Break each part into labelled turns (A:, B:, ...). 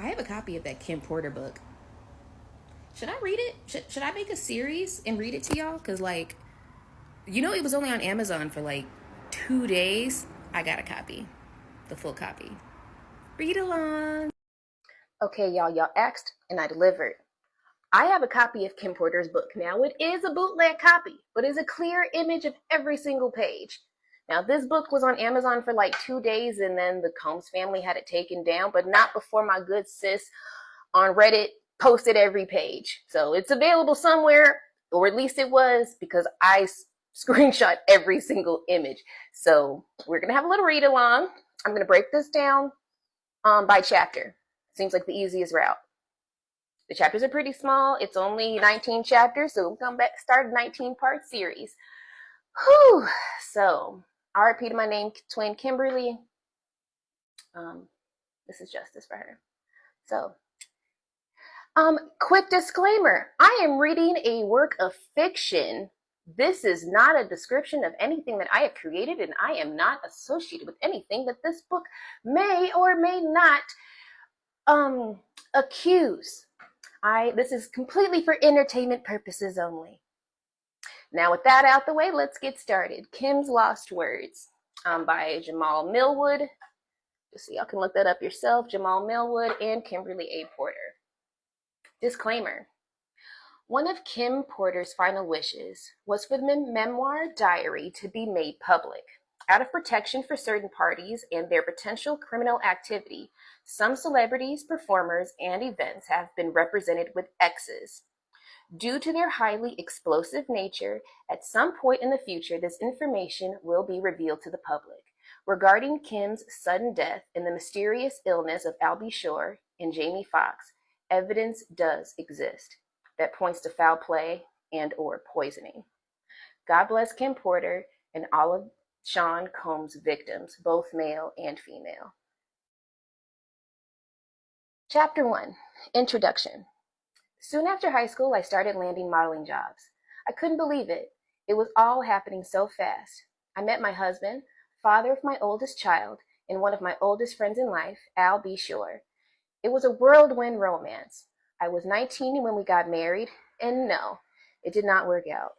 A: I have a copy of that Kim Porter book. Should I read it? Should I make a series and read it to y'all? Because, like, it was only on Amazon for like 2 days. I got a copy, the full copy. Read along.
B: Okay, y'all asked and I delivered. I have a copy of Kim Porter's book. Now, it is a bootleg copy, but it's a clear image of every single page. Now, this book was on Amazon for like 2 days, and then the Combs family had it taken down, but not before my good sis on Reddit posted every page. So it's available somewhere, or at least it was, because I screenshot every single image. So we're going to have a little read along. I'm going to break this down by chapter. Seems like the easiest route. The chapters are pretty small. It's only 19 chapters, so we'll come back, start a 19-part series. Whew. So, RIP to my name, twin Kimberly. This is justice for her. So, quick disclaimer. I am reading a work of fiction. This is not a description of anything that I have created, and I am not associated with anything that this book may or may not accuse. This is completely for entertainment purposes only. Now, with that out the way, let's get started. Kim's Lost Words by Jamal Millwood. Just so y'all can look that up yourself. Jamal Millwood and Kimberly A. Porter. Disclaimer. One of Kim Porter's final wishes was for the memoir diary to be made public. Out of protection for certain parties and their potential criminal activity, some celebrities, performers, and events have been represented with X's. Due to their highly explosive nature, at some point in the future, this information will be revealed to the public. Regarding Kim's sudden death and the mysterious illness of Albie Shore and Jamie Foxx, evidence does exist that points to foul play and or poisoning. God bless Kim Porter and all of Sean Combs' victims, both male and female. Chapter 1, Introduction. Soon after high school, I started landing modeling jobs. I couldn't believe it. It was all happening so fast. I met my husband, father of my oldest child, and one of my oldest friends in life, Al B. Shore. It was a whirlwind romance. I was 19 when we got married, and no, it did not work out.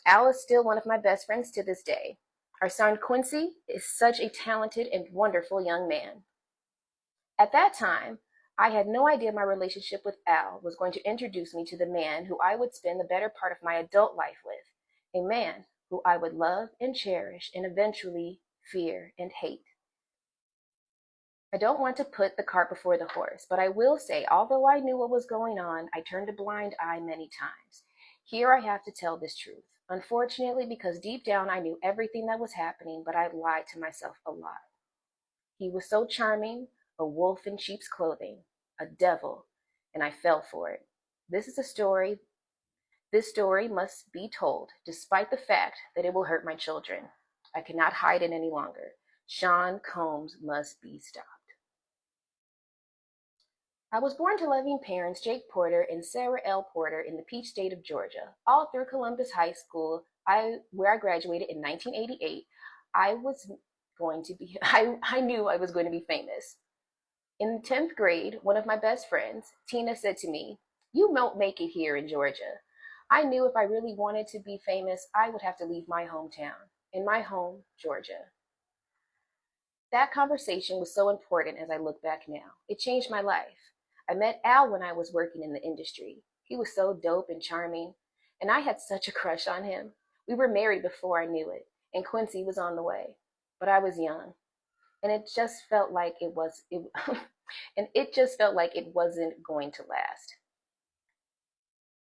B: Al is still one of my best friends to this day. Our son Quincy is such a talented and wonderful young man. At that time, I had no idea my relationship with Al was going to introduce me to the man who I would spend the better part of my adult life with, a man who I would love and cherish and eventually fear and hate. I don't want to put the cart before the horse, but I will say, although I knew what was going on, I turned a blind eye many times. Here I have to tell this truth. Unfortunately, because deep down I knew everything that was happening, but I lied to myself a lot. He was so charming, a wolf in sheep's clothing, a devil, and I fell for it. This story must be told, despite the fact that it will hurt my children. I cannot hide it any longer. Sean Combs must be stopped. I was born to loving parents Jake Porter and Sarah L. Porter in the Peach State of Georgia. All through Columbus High School, where I graduated in 1988, I knew I was going to be famous. In 10th grade, one of my best friends, Tina, said to me, "You won't make it here in Georgia." I knew if I really wanted to be famous, I would have to leave my hometown, in my home, Georgia. That conversation was so important as I look back now. It changed my life. I met Al when I was working in the industry. He was so dope and charming, and I had such a crush on him. We were married before I knew it, and Quincy was on the way. But I was young, and it just felt like it wasn't going to last.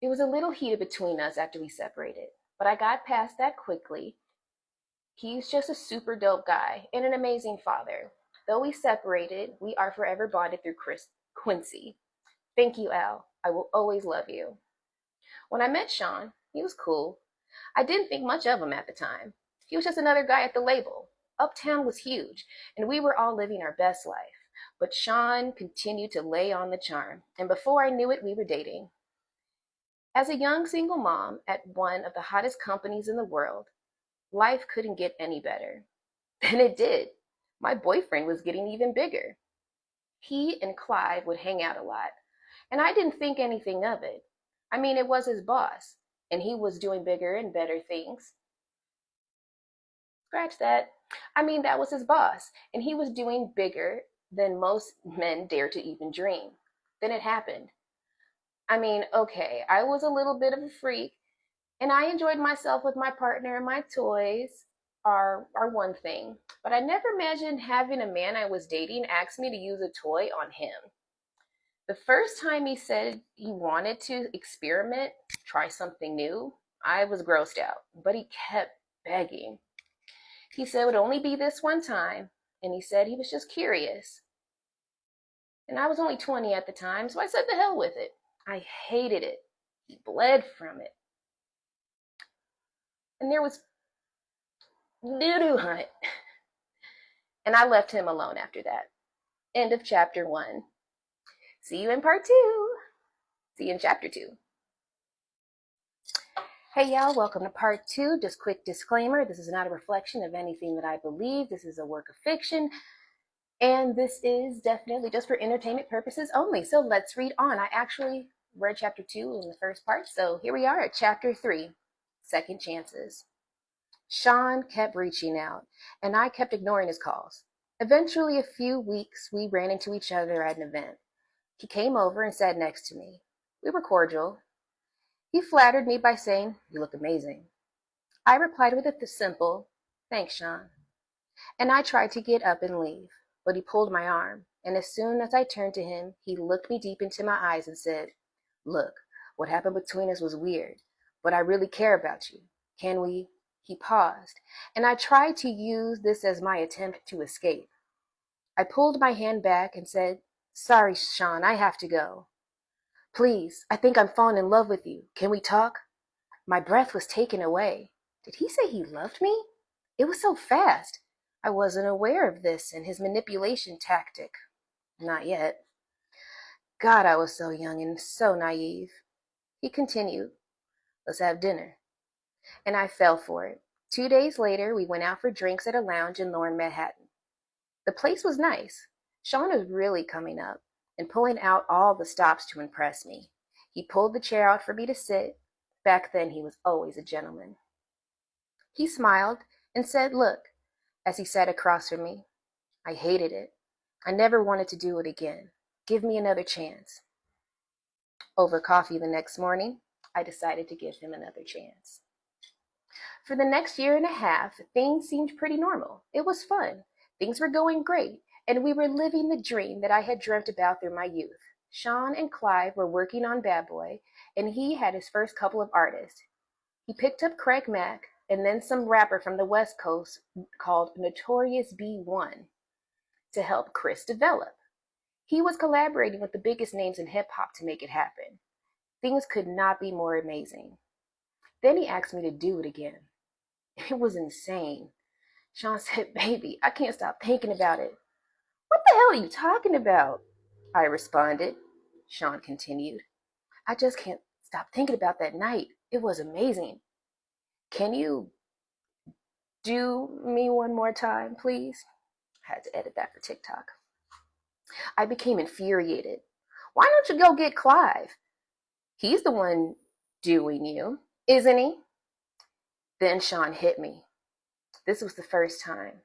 B: It was a little heated between us after we separated, but I got past that quickly. He's just a super dope guy and an amazing father. Though we separated, we are forever bonded through Quincy. Thank you, Al. I will always love you. When I met Sean, he was cool. I didn't think much of him at the time. He was just another guy at the label. Uptown was huge, and we were all living our best life. But Sean continued to lay on the charm, and before I knew it, we were dating. As a young single mom at one of the hottest companies in the world, life couldn't get any better. And it did. My boyfriend was getting even bigger. He and Clive would hang out a lot, and I didn't think anything of it. I mean, it was his boss, and he was doing bigger and better things. Scratch that. I mean, that was his boss, and he was doing bigger than most men dare to even dream. Then it happened. I mean, okay, I was a little bit of a freak, and I enjoyed myself with my partner and my toys are one thing. But I never imagined having a man I was dating ask me to use a toy on him. The first time he said he wanted to experiment, try something new, I was grossed out, but he kept begging. He said it would only be this one time, and he said he was just curious. And I was only 20 at the time, so I said the hell with it. I hated it. He bled from it. And there was doo-doo on it. And I left him alone after that. End of chapter 1. See you in part 2. See you in chapter 2. Hey y'all, welcome to part 2. Just quick disclaimer, this is not a reflection of anything that I believe. This is a work of fiction. And this is definitely just for entertainment purposes only. So let's read on. I actually read chapter 2 in the first part. So here we are at chapter 3, Second Chances. Sean kept reaching out, and I kept ignoring his calls. Eventually, a few weeks, we ran into each other at an event. He came over and sat next to me. We were cordial. He flattered me by saying, "You look amazing." I replied with a simple, "Thanks, Sean." And I tried to get up and leave, but he pulled my arm, and as soon as I turned to him, he looked me deep into my eyes and said, "Look, what happened between us was weird, but I really care about you. Can we?" He paused, and I tried to use this as my attempt to escape. I pulled my hand back and said, "Sorry, Sean, I have to go." "Please, I think I'm falling in love with you. Can we talk?" My breath was taken away. Did he say he loved me? It was so fast. I wasn't aware of this and his manipulation tactic. Not yet. God, I was so young and so naive. He continued, "Let's have dinner." And I fell for it. 2 days later, we went out for drinks at a lounge in Lower Manhattan. The place was nice. Sean was really coming up and pulling out all the stops to impress me. He pulled the chair out for me to sit. Back then, he was always a gentleman. He smiled and said, "Look," as he sat across from me. I hated it. I never wanted to do it again. Give me another chance. Over coffee the next morning, I decided to give him another chance. For the next year and a half, things seemed pretty normal. It was fun. Things were going great, and we were living the dream that I had dreamt about through my youth. Sean and Clive were working on Bad Boy, and he had his first couple of artists. He picked up Craig Mack and then some rapper from the West Coast called Notorious B1 to help Chris develop. He was collaborating with the biggest names in hip hop to make it happen. Things could not be more amazing. Then he asked me to do it again. It was insane. Sean said, "Baby, I can't stop thinking about it." "What the hell are you talking about?" I responded. Sean continued, "I just can't stop thinking about that night. It was amazing. Can you do me one more time, please?" I had to edit that for TikTok. I became infuriated. "Why don't you go get Clive? He's the one doing you, isn't he?" Then Sean hit me. This was the first time,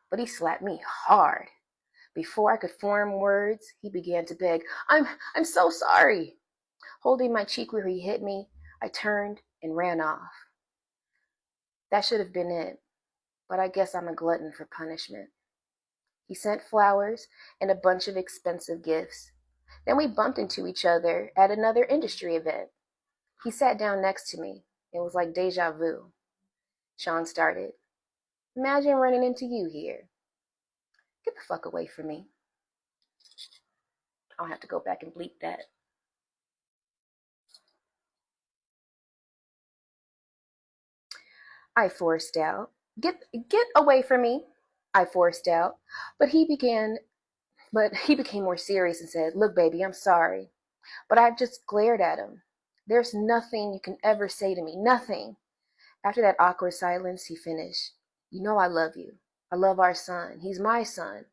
B: but he slapped me hard. Before I could form words, he began to beg, I'm so sorry." Holding my cheek where he hit me, I turned and ran off. That should have been it, but I guess I'm a glutton for punishment. He sent flowers and a bunch of expensive gifts. Then we bumped into each other at another industry event. He sat down next to me. It was like deja vu. Sean started, "Imagine running into you here." Get the fuck away from me. I'll have to go back and bleep that. I forced out. Get away from me. I forced out. But he became more serious and said, "Look, baby, I'm sorry." But I just glared at him. "There's nothing you can ever say to me. Nothing." After that awkward silence, he finished, "You know I love you. I love our son. He's my son."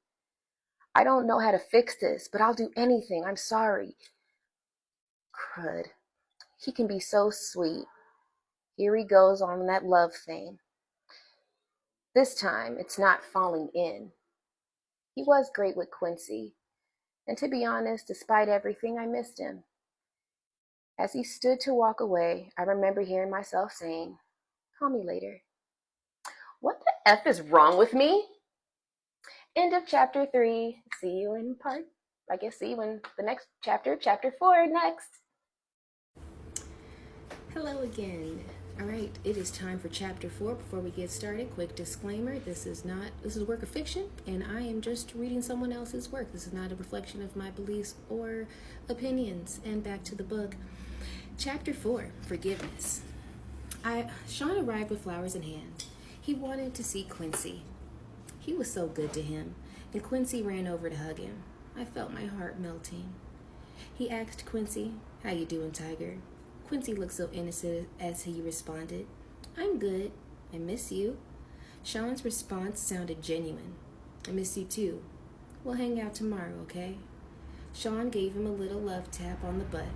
B: I don't know how to fix this, but I'll do anything. I'm sorry. Crud. He can be so sweet. Here he goes on that love thing. This time, it's not falling in. He was great with Quincy, and to be honest, despite everything, I missed him. As he stood to walk away, I remember hearing myself saying, "Call me later." What the F is wrong with me? End of chapter 3. See you in the next chapter, chapter 4 next.
A: Hello again. All right, it is time for chapter 4. Before we get started, quick disclaimer, this is a work of fiction, and I am just reading someone else's work. This is not a reflection of my beliefs or opinions. And back to the book. Chapter 4, Forgiveness. Sean arrived with flowers in hand. He wanted to see Quincy. He was so good to him, and Quincy ran over to hug him. I felt my heart melting. He asked Quincy, "How you doing, Tiger?" Quincy looked so innocent as he responded, "I'm good. I miss you." Sean's response sounded genuine. "I miss you too. We'll hang out tomorrow, okay?" Sean gave him a little love tap on the butt.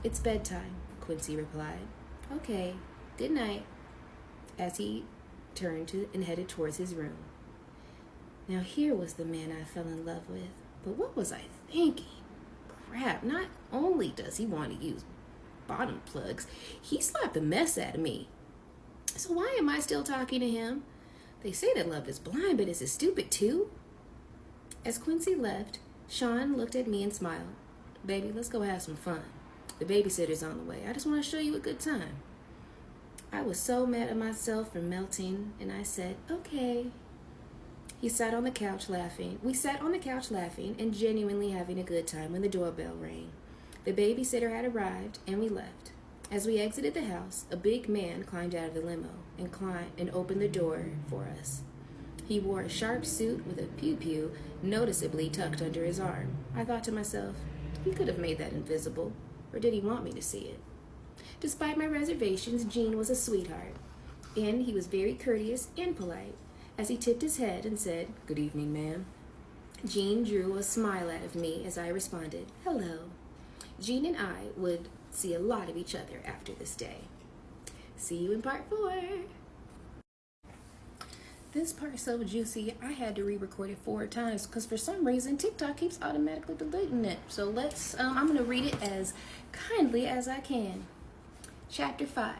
A: "It's bedtime," Quincy replied. "Okay, good night," as he turned and headed towards his room. Now here was the man I fell in love with, but what was I thinking? Crap, not only does he want to use bottom plugs, he slapped the mess out of me. So why am I still talking to him? They say that love is blind, but is it stupid too? As Quincy left, Sean looked at me and smiled. "Baby, let's go have some fun. The babysitter's on the way. I just want to show you a good time." I was so mad at myself for melting, and I said, "Okay." We sat on the couch laughing and genuinely having a good time when the doorbell rang. The babysitter had arrived, and we left. As we exited the house, a big man climbed out of the limo and opened the door for us. He wore a sharp suit with a pew-pew noticeably tucked under his arm. I thought to myself, he could have made that invisible, or did he want me to see it? Despite my reservations, Gene was a sweetheart, and he was very courteous and polite. As he tipped his head and said, "Good evening, ma'am," Gene drew a smile out of me as I responded, "Hello." Gene and I would see a lot of each other after this day. See you in part 4. This part's so juicy, I had to re-record it 4 times because for some reason TikTok keeps automatically deleting it. So I'm going to read it as kindly as I can. Chapter 5.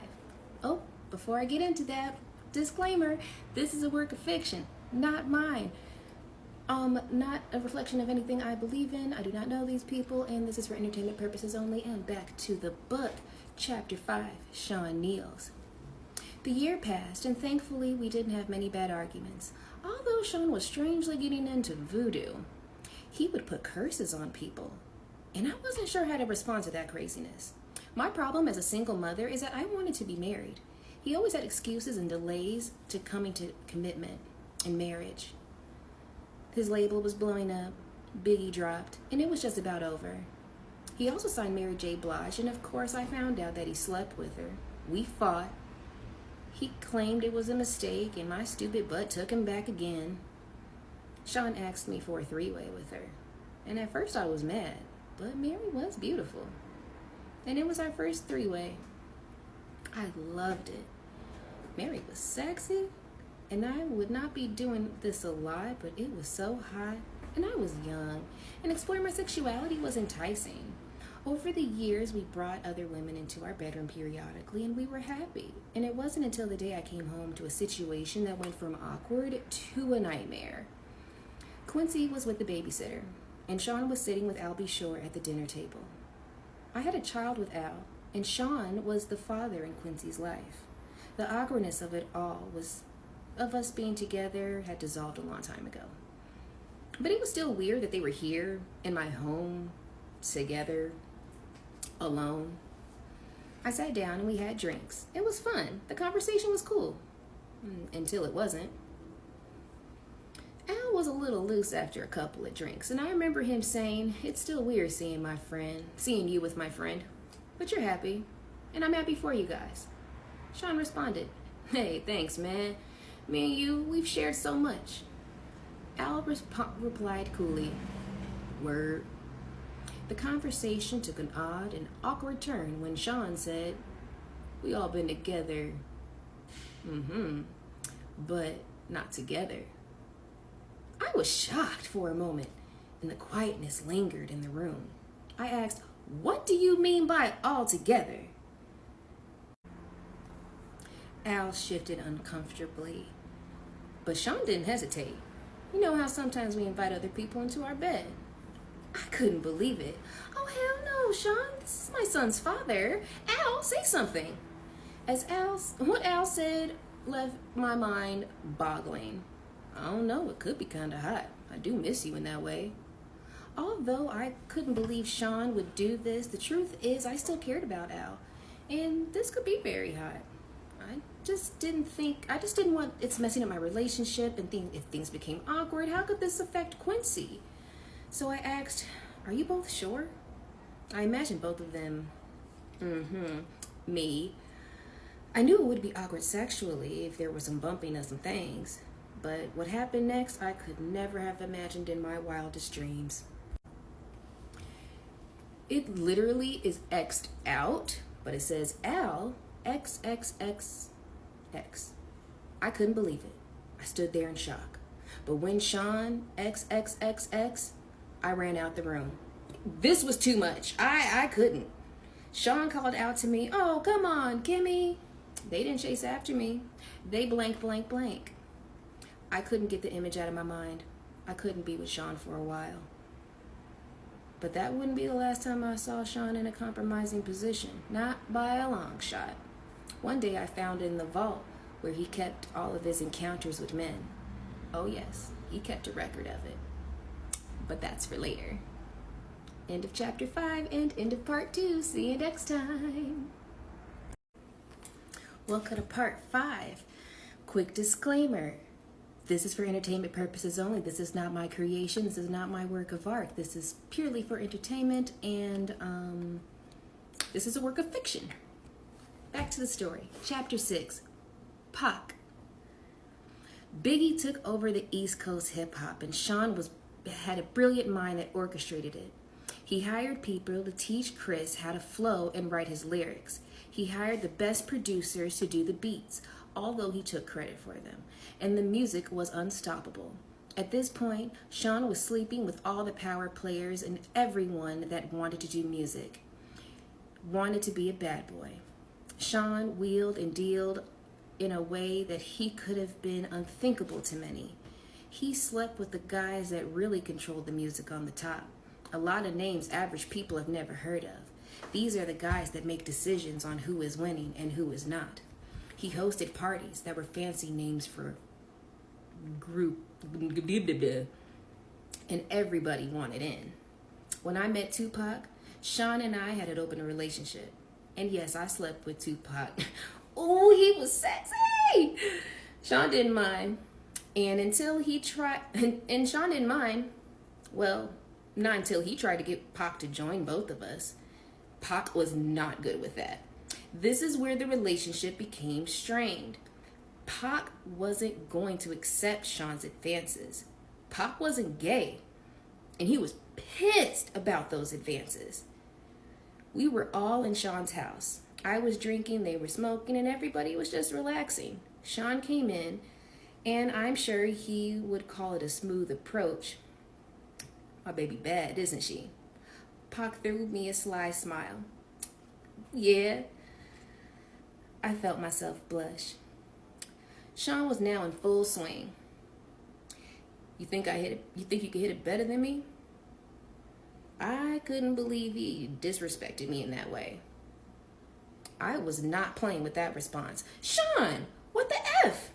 A: Oh, before I get into that, disclaimer, this is a work of fiction, not mine. Not a reflection of anything I believe in. I do not know these people, and this is for entertainment purposes only. And back to the book. Chapter 5, Sean Kneels. The year passed, and thankfully we didn't have many bad arguments, although Sean was strangely getting into voodoo. He would put curses on people, and I wasn't sure how to respond to that craziness. My problem as a single mother is that I wanted to be married. He always had excuses and delays to coming to commitment and marriage. His label was blowing up, Biggie dropped, and it was just about over. He also signed Mary J. Blige, and of course I found out that he slept with her. We fought. He claimed it was a mistake, and my stupid butt took him back again. Sean asked me for a 3-way with her, and at first I was mad, but Mary was beautiful. And it was our first 3-way. I loved it. Mary was sexy. And I would not be doing this a lot, but it was so hot, and I was young, and exploring my sexuality was enticing. Over the years, we brought other women into our bedroom periodically, and we were happy. And it wasn't until the day I came home to a situation that went from awkward to a nightmare. Quincy was with the babysitter, and Sean was sitting with Albie Shore at the dinner table. I had a child with Al, and Sean was the father in Quincy's life. The awkwardness of it all of us being together had dissolved a long time ago. But it was still weird that they were here in my home, together, alone. I sat down and we had drinks. It was fun. The conversation was cool. Until it wasn't. Al was a little loose after a couple of drinks, and I remember him saying, "It's still weird seeing you with my friend. But you're happy, and I'm happy for you guys." Sean responded, "Hey, thanks, man. Me and you, we've shared so much." Al replied coolly, "Word." The conversation took an odd and awkward turn when Sean said, "We all been together, but not together." I was shocked for a moment, and the quietness lingered in the room. I asked, "What do you mean by all together?" Al shifted uncomfortably, but Sean didn't hesitate. You know how sometimes we invite other people into our bed. I couldn't believe it. "Oh, hell no, Sean. This is my son's father. Al, say something." What Al said left my mind boggling. I don't know, it could be kind of hot. I do miss you in that way. Although I couldn't believe Sean would do this, the truth is I still cared about Al. And this could be very hot. I just didn't want it's messing up my relationship, and if things became awkward, how could this affect Quincy? So I asked, "Are you both sure?" I imagined both of them, me. I knew it would be awkward sexually if there was some bumping of some things, but what happened next, I could never have imagined in my wildest dreams. It literally is X'd out, but it says Al XXXX. I couldn't believe it. I stood there in shock. But when Sean XXXX, I ran out the room. This was too much. I couldn't. Sean called out to me, "Oh, come on, Kimmy." They didn't chase after me. They blank. I couldn't get the image out of my mind. I couldn't be with Sean for a while. But that wouldn't be the last time I saw Sean in a compromising position. Not by a long shot. One day I found in the vault where he kept all of his encounters with men. Oh yes, he kept a record of it. But that's for later. End of chapter 5 and end of part 2. See you next time. Welcome to part 5. Quick disclaimer. This is for entertainment purposes only. This is not my creation. This is not my work of art. This is purely for entertainment, and this is a work of fiction. Back to the story. Chapter 6. Pac. Biggie took over the East Coast hip-hop, and Sean had a brilliant mind that orchestrated it. He hired people to teach Chris how to flow and write his lyrics. He hired the best producers to do the beats, although he took credit for them, and the music was unstoppable. At this point, Sean was sleeping with all the power players and everyone that wanted to do music, wanted to be a bad boy. Sean wheeled and dealed in a way that he could have been unthinkable to many. He slept with the guys that really controlled the music on the top. A lot of names average people have never heard of. These are the guys that make decisions on who is winning and who is not. He hosted parties that were fancy names for group, and everybody wanted in. When I met Tupac, Sean and I had an open relationship. And yes, I slept with Tupac. Oh, he was sexy! Sean didn't mind. And Sean didn't mind, well, not until he tried to get Pac to join both of us. Pac was not good with that. This is where the relationship became strained. Pac wasn't going to accept Sean's advances. Pac wasn't gay, and he was pissed about those advances. We were all in Sean's house. I was drinking, they were smoking, and everybody was just relaxing. Sean came in, and I'm sure he would call it a smooth approach. My baby bad, isn't she? Pac threw me a sly smile. Yeah. I felt myself blush. Sean was now in full swing. You think you could hit it better than me? I couldn't believe he disrespected me in that way. I was not playing with that response. Sean, what the F?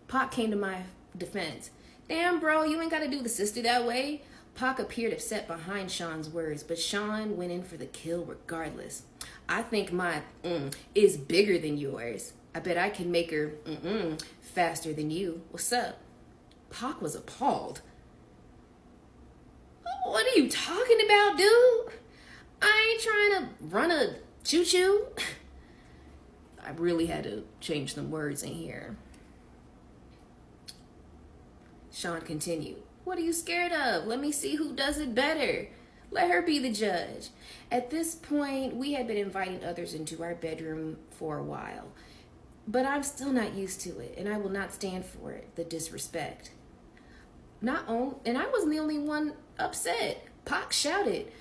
A: Pac came to my defense. Damn, bro, you ain't got to do the sister that way. Pac appeared upset behind Sean's words, but Sean went in for the kill regardless. I think my is bigger than yours. I bet I can make her faster than you. What's up? Pac was appalled. What are you talking about, dude? I ain't trying to run a choo-choo. I really had to change some words in here. Sean continued. What are you scared of? Let me see who does it better. Let her be the judge. At this point, we had been inviting others into our bedroom for a while. But I'm still not used to it, and I will not stand for it, the disrespect. And I wasn't the only one upset. Pac shouted,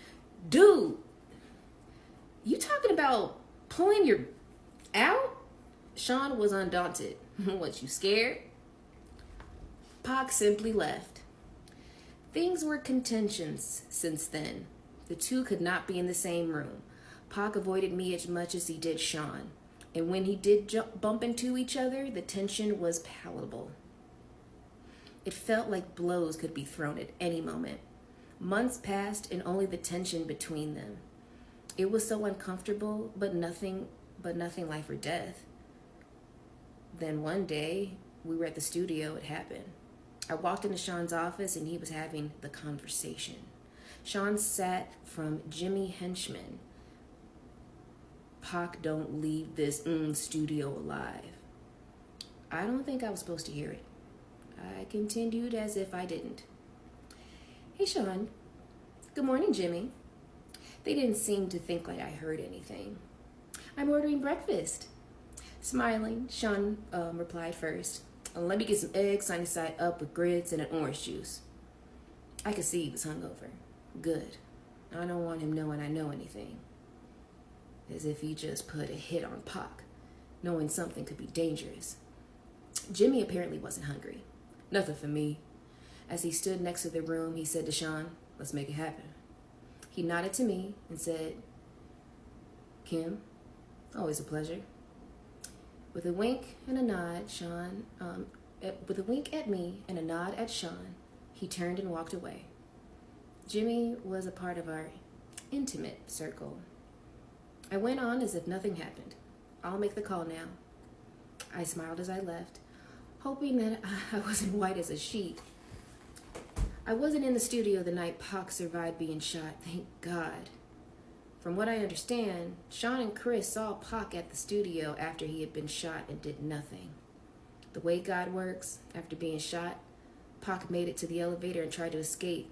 A: dude, you talking about pulling your out? Sean was undaunted. What, you scared? Pac simply left. Things were contentious since then. The two could not be in the same room. Pac avoided me as much as he did Sean. And when he did bump into each other, the tension was palatable. It felt like blows could be thrown at any moment. Months passed and only the tension between them. It was so uncomfortable, but nothing life or death. Then one day, we were at the studio, it happened. I walked into Sean's office and he was having the conversation. Sean sat from Jimmy Henchman. Pac don't leave this studio alive. I don't think I was supposed to hear it. I continued as if I didn't. Hey, Sean. Good morning, Jimmy. They didn't seem to think like I heard anything. I'm ordering breakfast. Smiling, Sean replied first. Let me get some eggs sunny side up with grits and an orange juice. I could see he was hungover. Good. I don't want him knowing I know anything. As if he just put a hit on Pac, knowing something could be dangerous. Jimmy apparently wasn't hungry. Nothing for me. As he stood next to the room, he said to Sean, let's make it happen. He nodded to me and said, Kim, always a pleasure. With a wink and a nod, with a wink at me and a nod at Sean, he turned and walked away. Jimmy was a part of our intimate circle. I went on as if nothing happened. I'll make the call now. I smiled as I left, hoping that I wasn't white as a sheet. I wasn't in the studio the night Pac survived being shot, thank God. From what I understand, Sean and Chris saw Pac at the studio after he had been shot and did nothing. The way God works, after being shot, Pac made it to the elevator and tried to escape,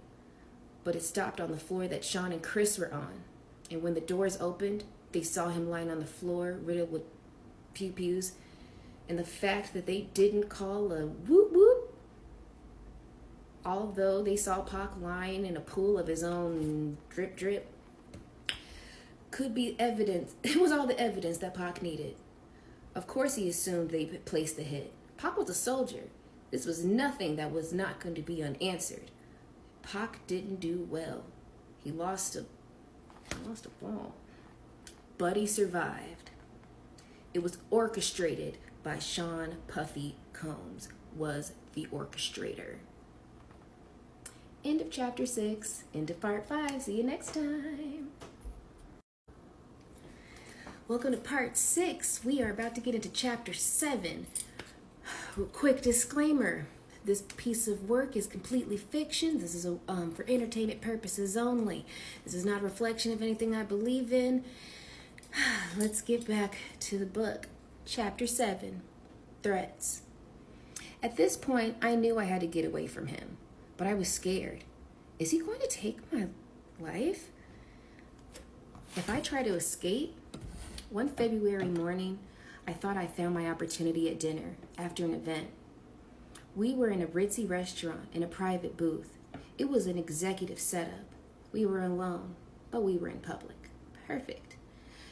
A: but it stopped on the floor that Sean and Chris were on. And when the doors opened, they saw him lying on the floor, riddled with pew-pews, and the fact that they didn't call a whoop-whoop, although they saw Pac lying in a pool of his own drip-drip, could be evidence. It was all the evidence that Pac needed. Of course he assumed they placed the hit. Pac was a soldier. This was nothing that was not going to be unanswered. Pac didn't do well. He lost a ball. But he survived. It was orchestrated by Sean Puffy Combs, was the orchestrator. End of chapter 6. End of part 5. See you next time. Welcome to part 6. We are about to get into chapter 7. Quick disclaimer. This piece of work is completely fiction. This is for entertainment purposes only. This is not a reflection of anything I believe in. Let's get back to the book. Chapter 7. Threats. At this point, I knew I had to get away from him, but I was scared. Is he going to take my life? If I try to escape? One February morning, I thought I found my opportunity at dinner after an event. We were in a ritzy restaurant in a private booth. It was an executive setup. We were alone, but we were in public. Perfect.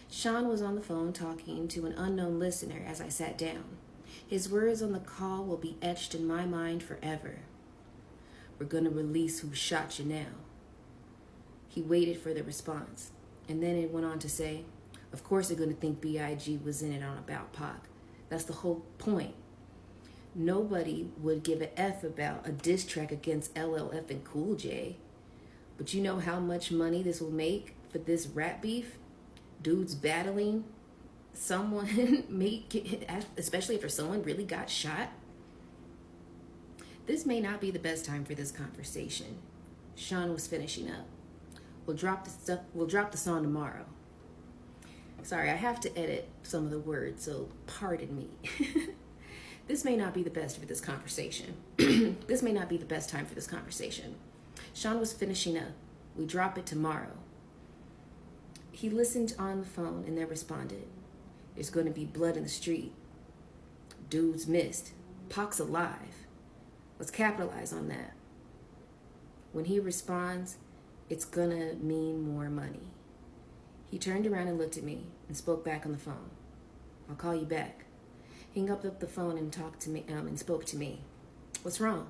A: Sean was on the phone talking to an unknown listener as I sat down. His words on the call will be etched in my mind forever. We're going to release who shot you now. He waited for the response, and then it went on to say, of course they're going to think B.I.G. was in it on about Pac. That's the whole point. Nobody would give a F about a diss track against LLF and Cool J. But you know how much money this will make for this rap beef? Dudes battling someone, especially after someone really got shot. This may not be the best time for this conversation. Sean was finishing up. We'll drop the song tomorrow. Sorry, I have to edit some of the words, so pardon me. This may not be the best for this conversation. This may not be the best time for this conversation. Sean was finishing up. We drop it tomorrow. He listened on the phone and then responded. There's going to be blood in the street. Dude's missed. Pac's alive. Let's capitalize on that. When he responds, it's gonna mean more money. He turned around and looked at me and spoke back on the phone. I'll call you back. He hung up the phone and talked to me and spoke to me. What's wrong?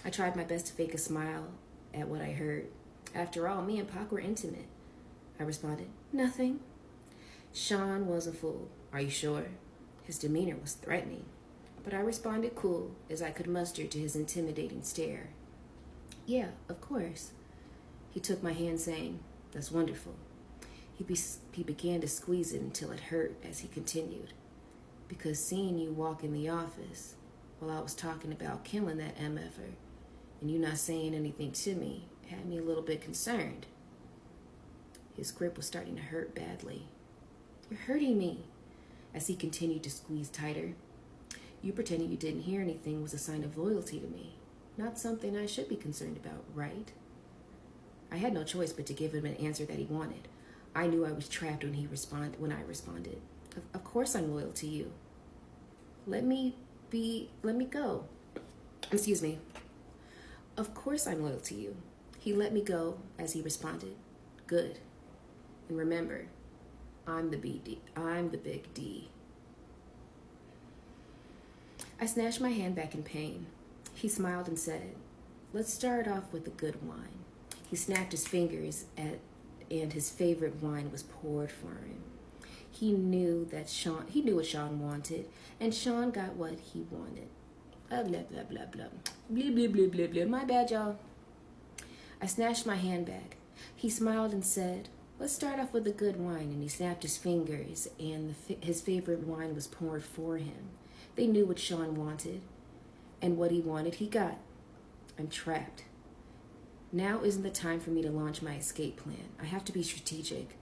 A: I tried my best to fake a smile at what I heard. After all, me and Pac were intimate. I responded, nothing. Sean was a fool. Are you sure? His demeanor was threatening, but I responded cool as I could muster to his intimidating stare. Yeah, of course. He took my hand saying, that's wonderful. He began to squeeze it until it hurt as he continued. Because seeing you walk in the office while I was talking about killing that MFer and you not saying anything to me had me a little bit concerned. His grip was starting to hurt badly. You're hurting me. As he continued to squeeze tighter. You pretending you didn't hear anything was a sign of loyalty to me. Not something I should be concerned about, right? I had no choice but to give him an answer that he wanted. I knew I was trapped when I responded. Of course I'm loyal to you. Let me go. Excuse me. Of course I'm loyal to you. He let me go as he responded. Good. And remember, I'm the big D. I snatched my hand back in pain. He smiled and said, let's start off with a good wine. He snapped his fingers and his favorite wine was poured for him. He knew what Sean wanted, and Sean got what he wanted. Blah, blah, blah, blah, blah. Blah, blah, blah, blah, blah. My bad, y'all. I snatched my hand back. He smiled and said, let's start off with a good wine, and he snapped his fingers, and his favorite wine was poured for him. They knew what Sean wanted, and what he wanted he got. I'm trapped. Now isn't the time for me to launch my escape plan. I have to be strategic.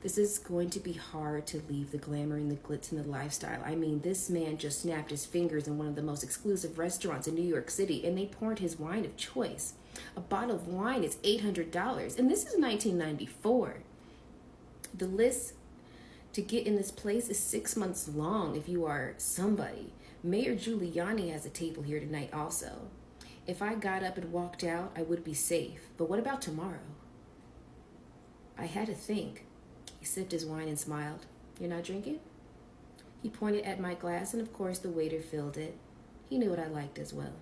A: This is going to be hard to leave the glamour and the glitz and the lifestyle. I mean, this man just snapped his fingers in one of the most exclusive restaurants in New York City, and they poured his wine of choice. A bottle of wine is $800, and this is 1994. The list to get in this place is 6 months long if you are somebody. Mayor Giuliani has a table here tonight also. If I got up and walked out, I would be safe. But what about tomorrow? I had to think. He sipped his wine and smiled. You're not drinking? He pointed at my glass, and of course the waiter filled it. He knew what I liked as well.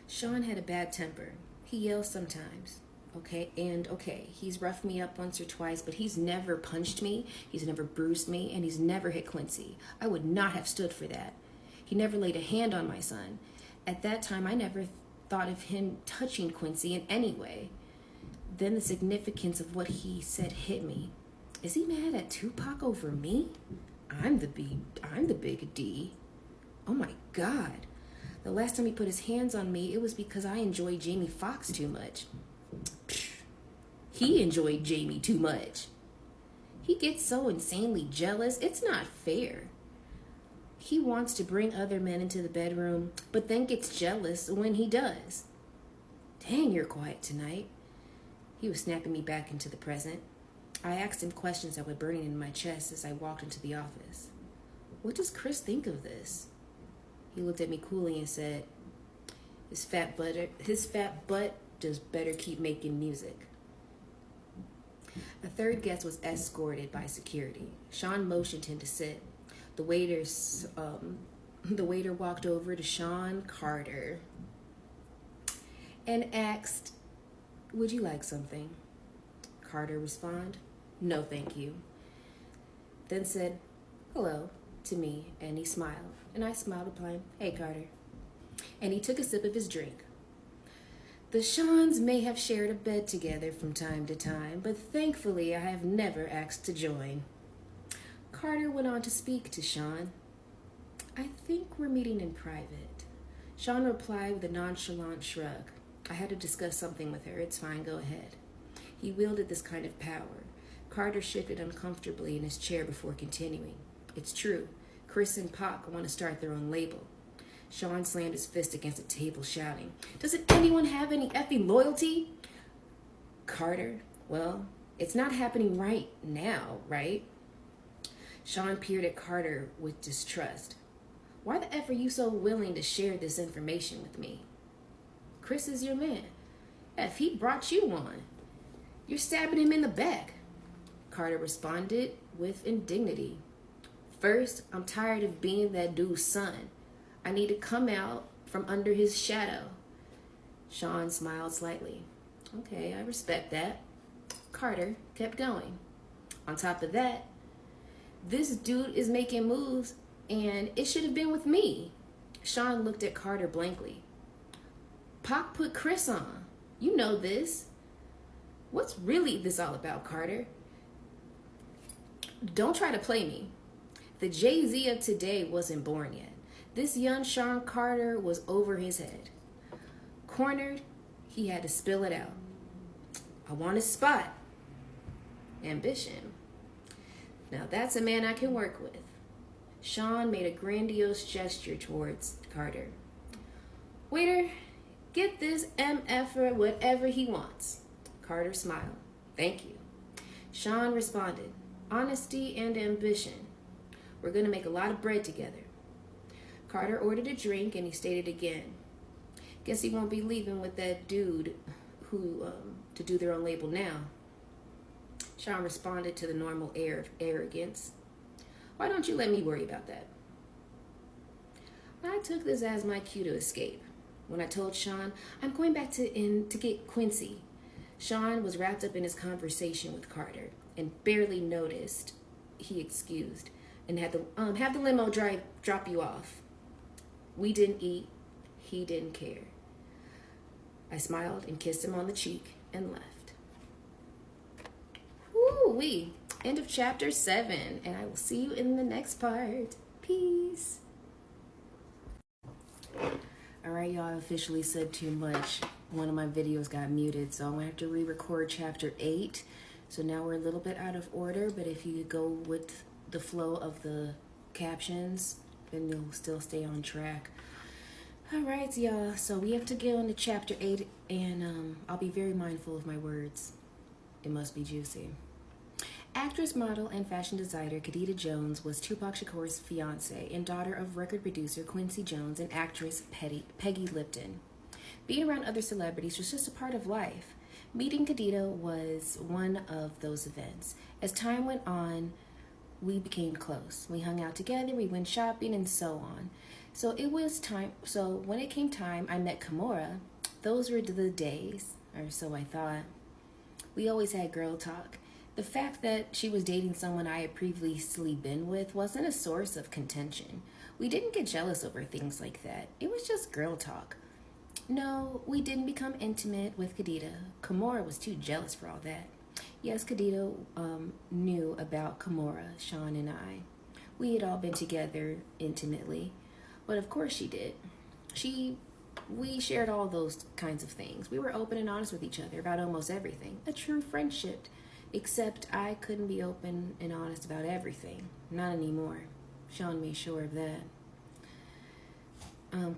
A: Sean had a bad temper. He yells sometimes. Okay, he's roughed me up once or twice, but he's never punched me, he's never bruised me, and he's never hit Quincy. I would not have stood for that. He never laid a hand on my son. At that time, I never thought of him touching Quincy in any way. Then the significance of what he said hit me. Is he mad at Tupac over me? I'm the big D. Oh my God. The last time he put his hands on me, it was because I enjoyed Jamie Foxx too much. He enjoyed Jamie too much. He gets so insanely jealous, it's not fair. He wants to bring other men into the bedroom, but then gets jealous when he does. Dang, you're quiet tonight. He was snapping me back into the present. I asked him questions that were burning in my chest as I walked into the office. What does Chris think of this? He looked at me coolly and said, his fat butt just better keep making music. A third guest was escorted by security. Sean motioned him to sit. The waiter walked over to Sean Carter and asked, would you like something? Carter responded, no thank you. Then said, hello, to me, and he smiled. And I smiled, replying, hey Carter. And he took a sip of his drink. The Seans may have shared a bed together from time to time, but thankfully I have never asked to join. Carter went on to speak to Sean. I think we're meeting in private. Sean replied with a nonchalant shrug. I had to discuss something with her. It's fine, go ahead. He wielded this kind of power. Carter shifted uncomfortably in his chair before continuing. It's true. Chris and Pac want to start their own label. Sean slammed his fist against the table, shouting, "Doesn't anyone have any effing loyalty?" Carter, well, it's not happening right now, right? Sean peered at Carter with distrust. Why the F are you so willing to share this information with me? Chris is your man. F, he brought you on. You're stabbing him in the back. Carter responded with indignity. First, I'm tired of being that dude's son. I need to come out from under his shadow. Sean smiled slightly. Okay, I respect that. Carter kept going. On top of that, this dude is making moves, and it should have been with me. Sean looked at Carter blankly. Pac put Chris on. You know this. What's really this all about, Carter? Don't try to play me. The Jay-Z of today wasn't born yet. This young Sean Carter was over his head. Cornered, he had to spill it out. I want a spot. Ambition. Now that's a man I can work with. Sean made a grandiose gesture towards Carter. Waiter, get this MFer whatever he wants. Carter smiled. Thank you. Sean responded, honesty and ambition. We're going to make a lot of bread together. Carter ordered a drink and he stated again. Guess he won't be leaving with that dude who to do their own label now. Sean responded to the normal air of arrogance. Why don't you let me worry about that? I took this as my cue to escape. When I told Sean, I'm going back to get Quincy. Sean was wrapped up in his conversation with Carter and barely noticed he excused and had to have the limo drop you off. We didn't eat. He didn't care. I smiled and kissed him on the cheek and left. Woo-wee. End of chapter 7, and I will see you in the next part. Peace. All right, y'all, I officially said too much. One of my videos got muted, so I'm going to have to re-record chapter 8. So now we're a little bit out of order, but if you go with the flow of the captions, then you'll still stay on track. All right, y'all, so we have to get on to chapter 8, and I'll be very mindful of my words. It must be juicy. Actress, model, and fashion designer Khadijah Jones was Tupac Shakur's fiancée and daughter of record producer Quincy Jones and actress Peggy Lipton. Being around other celebrities was just a part of life. Meeting Khadijah was one of those events. As time went on, we became close. We hung out together, we went shopping, and so on. So it was time. So when it came time, I met Kimora. Those were the days, or so I thought. We always had girl talk. The fact that she was dating someone I had previously been with wasn't a source of contention. We didn't get jealous over things like that. It was just girl talk. No, we didn't become intimate with Khadijah. Kimora was too jealous for all that. Yes, Khadijah knew about Kimora, Sean, and I. We had all been together intimately, but of course she did. We shared all those kinds of things. We were open and honest with each other about almost everything. A true friendship. Except I couldn't be open and honest about everything. Not anymore. Sean made sure of that.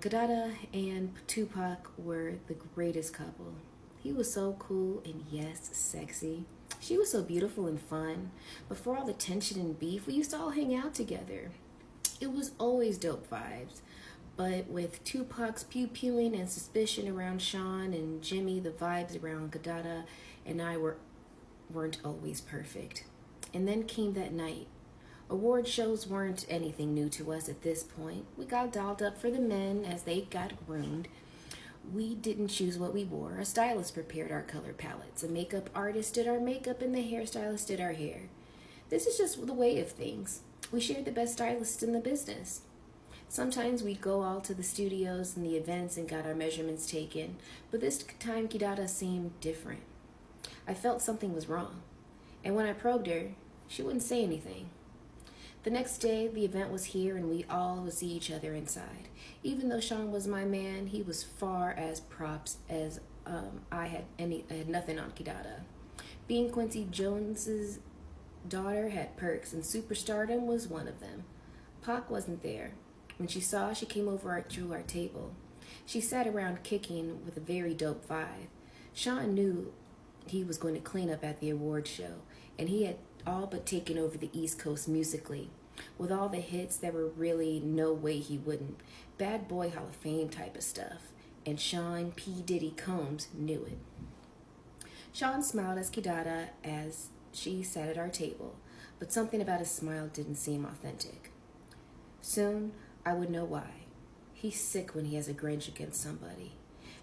A: Khadijah and Tupac were the greatest couple. He was so cool and yes, sexy. She was so beautiful and fun. Before all the tension and beef, we used to all hang out together. It was always dope vibes. But with Tupac's pew-pewing and suspicion around Sean and Jimmy, the vibes around Khadijah and I weren't always perfect. And then came that night. Award shows weren't anything new to us at this point. We got dolled up for the men as they got groomed. We didn't choose what we wore. A stylist prepared our color palettes. A makeup artist did our makeup and the hairstylist did our hair. This is just the way of things. We shared the best stylists in the business. Sometimes we'd go all to the studios and the events and got our measurements taken, but this time Khadijah seemed different. I felt something was wrong, and when I probed her, she wouldn't say anything. The next day, the event was here, and we all would see each other inside. Even though Sean was my man, he was far as props as I had nothing on Khadijah. Being Quincy Jones's daughter had perks, and superstardom was one of them. Pac wasn't there. When she saw, she came over to our table. She sat around kicking with a very dope vibe. Sean knew he was going to clean up at the award show, and he had all but taken over the East Coast musically. With all the hits, there were really no way he wouldn't. Bad Boy Hall of Fame type of stuff. And Sean P. Diddy Combs knew it. Sean smiled at Kidada as she sat at our table, but something about his smile didn't seem authentic. Soon, I would know why. He's sick when he has a grudge against somebody.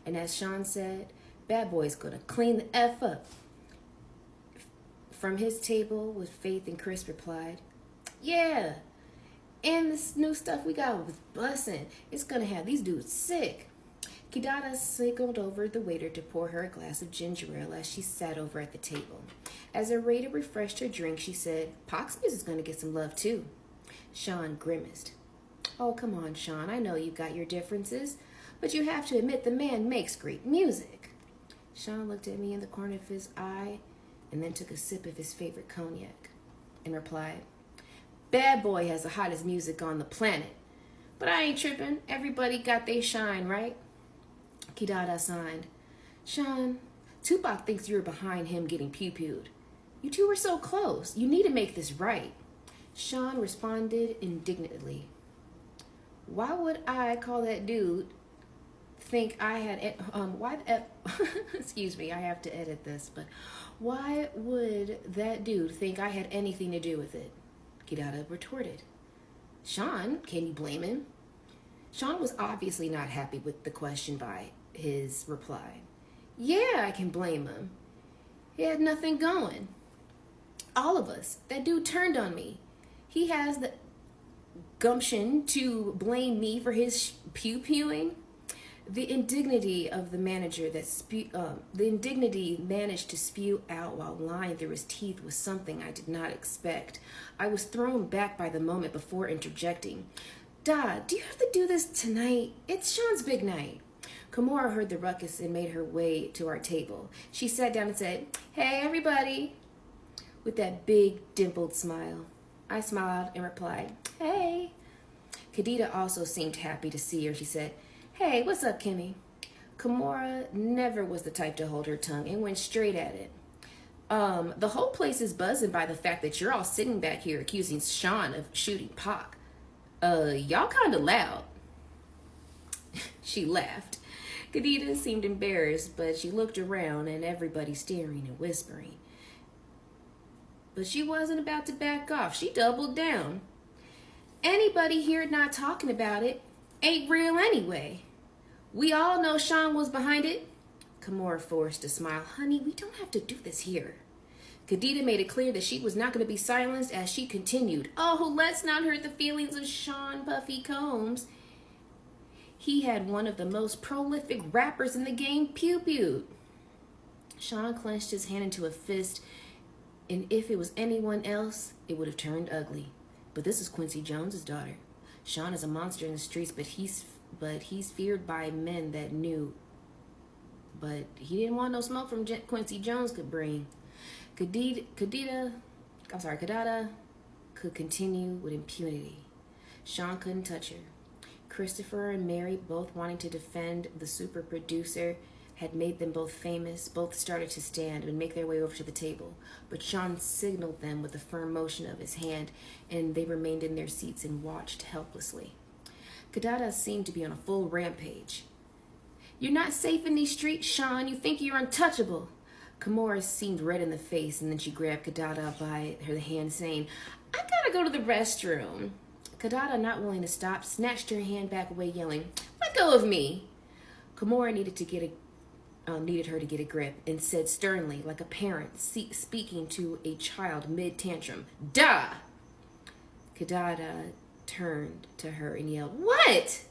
A: And as Sean said, Bad Boy's gonna clean the F up. From his table, with Faith and Chris replied, yeah, and this new stuff we got was bussin'. It's gonna have these dudes sick. Kidada signaled over the waiter to pour her a glass of ginger ale as she sat over at the table. As the waiter refreshed her drink, she said, Pac's music's gonna get some love too. Sean grimaced. Oh, come on, Sean. I know you got your differences, but you have to admit the man makes great music. Sean looked at me in the corner of his eye and then took a sip of his favorite cognac and replied, Bad Boy has the hottest music on the planet. But I ain't tripping. Everybody got they shine, right? Kidada signed. Sean, Tupac thinks you're behind him getting pew-pewed. You two were so close. You need to make this right. Sean responded indignantly. Why would I call that dude think I had... excuse me, I have to edit this, but why would that dude think I had anything to do with it? Kidada retorted. Sean, can you blame him? Sean was obviously not happy with the question by his reply. Yeah, I can blame him. He had nothing going. All of us. That dude turned on me. He has the gumption to blame me for his pew-pewing. The indignity of the manager managed to spew out while lying through his teeth was something I did not expect. I was thrown back by the moment before interjecting. Dad, do you have to do this tonight? It's Sean's big night. Kimura heard the ruckus and made her way to our table. She sat down and said, Hey, everybody, with that big dimpled smile. I smiled and replied, Hey. Kadita also seemed happy to see her. She said, Hey, what's up, Kimmy? Kimura never was the type to hold her tongue and went straight at it. The whole place is buzzing by the fact that you're all sitting back here accusing Sean of shooting Pac. Y'all kinda loud. She laughed. Kadita seemed embarrassed, but she looked around and everybody staring and whispering. But she wasn't about to back off. She doubled down. Anybody here not talking about it ain't real anyway. We all know Sean was behind it. Kimura forced a smile. Honey, we don't have to do this here. Kadita made it clear that she was not going to be silenced as she continued. Oh, let's not hurt the feelings of Sean Puffy Combs. He had one of the most prolific rappers in the game pew-pewed. Sean clenched his hand into a fist, and if it was anyone else, it would have turned ugly. But this is Quincy Jones's daughter. Sean is a monster in the streets, but he's feared by men that knew. But he didn't want no smoke from Quincy Jones could bring. Kadada could continue with impunity. Sean couldn't touch her. Christopher and Mary, both wanting to defend the super producer, had made them both famous. Both started to stand and make their way over to the table. But Sean signaled them with a firm motion of his hand, and they remained in their seats and watched helplessly. Kadada seemed to be on a full rampage. You're not safe in these streets, Sean. You think you're untouchable. Kimura seemed red in the face, and then she grabbed Kadada by her hand, saying, I gotta go to the restroom. Kadada, not willing to stop, snatched her hand back away, yelling, Let go of me. Kimura needed her to get a grip and said sternly, like a parent speaking to a child mid-tantrum, Da! Kadada turned to her and yelled, What?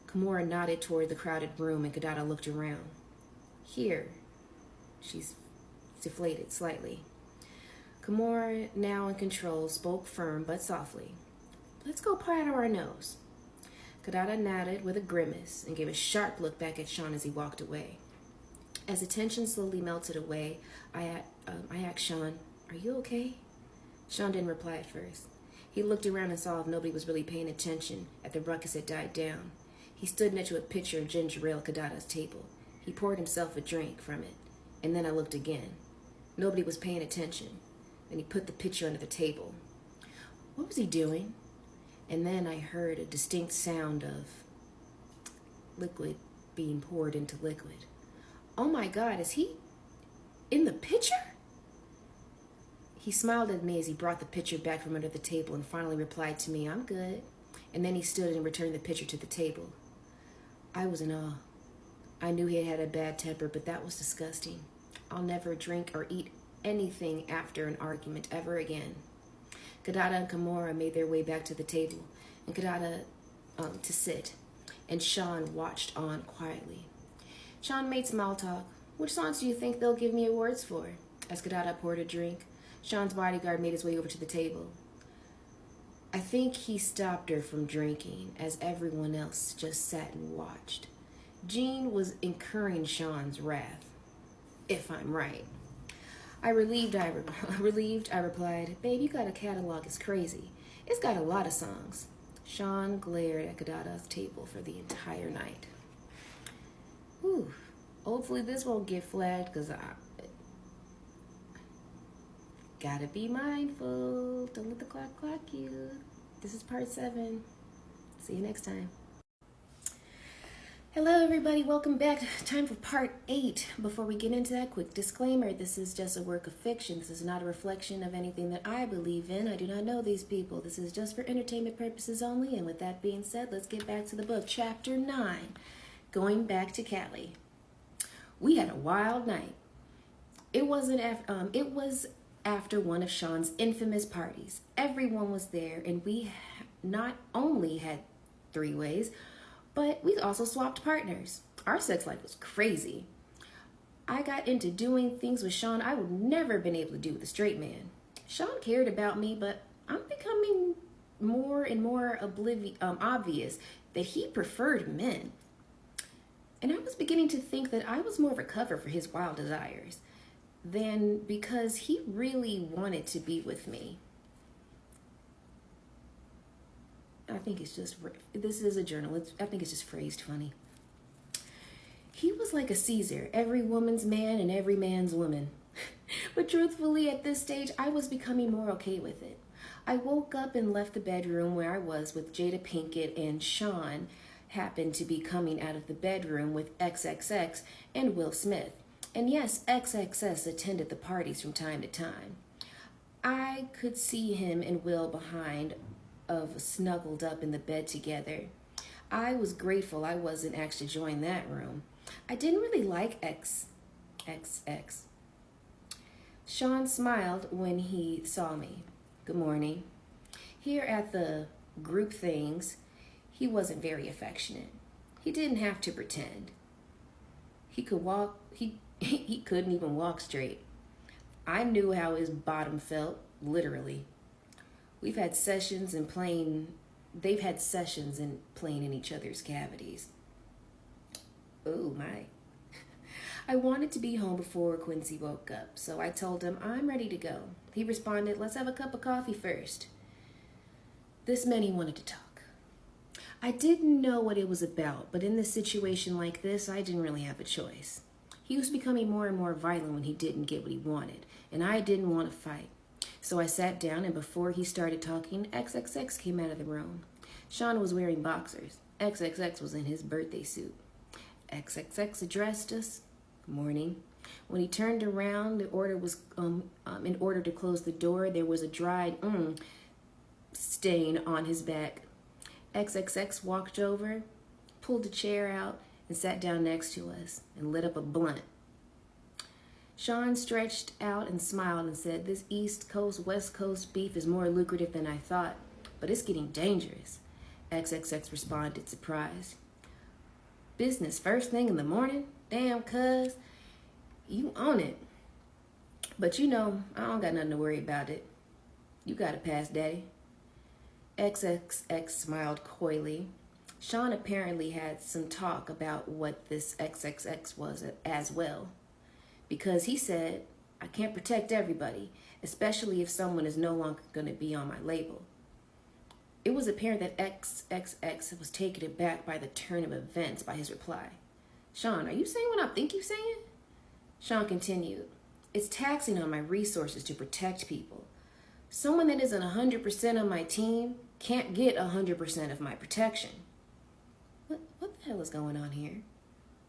A: Kimura nodded toward the crowded room and Kadada looked around. Here. She's deflated slightly. Kimura, now in control, spoke firm but softly. Let's go powder our nose. Kadada nodded with a grimace and gave a sharp look back at Sean as he walked away. As the tension slowly melted away, I asked Sean, Are you okay? Sean didn't reply at first. He looked around and saw if nobody was really paying attention at the ruckus had died down. He stood next to a pitcher of ginger ale at Kadada's table. He poured himself a drink from it, and then I looked again. Nobody was paying attention. Then he put the pitcher under the table. What was he doing? And then I heard a distinct sound of liquid being poured into liquid. Oh my God, is he in the pitcher? He smiled at me as he brought the pitcher back from under the table and finally replied to me, I'm good. And then he stood and returned the pitcher to the table. I was in awe. I knew he had a bad temper, but that was disgusting. I'll never drink or eat anything after an argument ever again. Kadada and Kimura made their way back to the table, and Kadada to sit, and Sean watched on quietly. Sean made small talk. Which songs do you think they'll give me awards for? As Kadada poured a drink, Sean's bodyguard made his way over to the table. I think he stopped her from drinking, as everyone else just sat and watched. Jean was incurring Sean's wrath, if I'm right. Relieved, I replied, Babe, you got a catalog, it's crazy. It's got a lot of songs. Sean glared at Kadada's table for the entire night. Whew. Hopefully this won't get flagged, because I gotta be mindful. Don't let the clock you. This is part 7. See you next time. Hello everybody, welcome back. Time for part 8. Before we get into that, quick disclaimer, this is just a work of fiction. This is not a reflection of anything that I believe in. I do not know these people. This is just for entertainment purposes only. And with that being said, let's get back to the book. Chapter 9, Going Back to Cali. We had a wild night. It was after one of Sean's infamous parties. Everyone was there, and we not only had 3-ways, but we also swapped partners. Our sex life was crazy. I got into doing things with Sean I would never have been able to do with a straight man. Sean cared about me, but I'm becoming more and more obvious that he preferred men. And I was beginning to think that I was more of a cover for his wild desires than because he really wanted to be with me. I think it's just, this is a journal. I think it's just phrased funny. He was like a Caesar, every woman's man and every man's woman. But truthfully, at this stage, I was becoming more okay with it. I woke up and left the bedroom where I was with Jada Pinkett, and Sean happened to be coming out of the bedroom with XXX and Will Smith. And yes, XXS attended the parties from time to time. I could see him and Will behind snuggled up in the bed together. I was grateful I wasn't asked to join that room. I didn't really like XXX. Sean smiled when he saw me. Good morning. Here at the group things, he wasn't very affectionate. He didn't have to pretend. He could walk, he couldn't even walk straight. I knew how his bottom felt, literally. They've had sessions in playing in each other's cavities. Oh my. I wanted to be home before Quincy woke up, so I told him I'm ready to go. He responded, let's have a cup of coffee first. This meant he wanted to talk. I didn't know what it was about, but in a situation like this, I didn't really have a choice. He was becoming more and more violent when he didn't get what he wanted, and I didn't want to fight. So I sat down, and before he started talking, XXX came out of the room. Sean was wearing boxers. XXX was in his birthday suit. XXX addressed us. Good morning. When he turned around, the order was in order to close the door, there was a dried stain on his back. XXX walked over, pulled a chair out, and sat down next to us and lit up a blunt. Sean stretched out and smiled and said, this East Coast, West Coast beef is more lucrative than I thought, but it's getting dangerous. XXX responded, surprised. Business first thing in the morning? Damn, cuz, you own it. But you know, I don't got nothing to worry about it. You got it past, Daddy. XXX smiled coyly. Sean apparently had some talk about what this XXX was as well. Because he said, I can't protect everybody, especially if someone is no longer going to be on my label. It was apparent that XXX was taken aback by the turn of events by his reply. Sean, are you saying what I think you're saying? Sean continued, it's taxing on my resources to protect people. Someone that isn't 100% on my team can't get 100% of my protection. What the hell is going on here?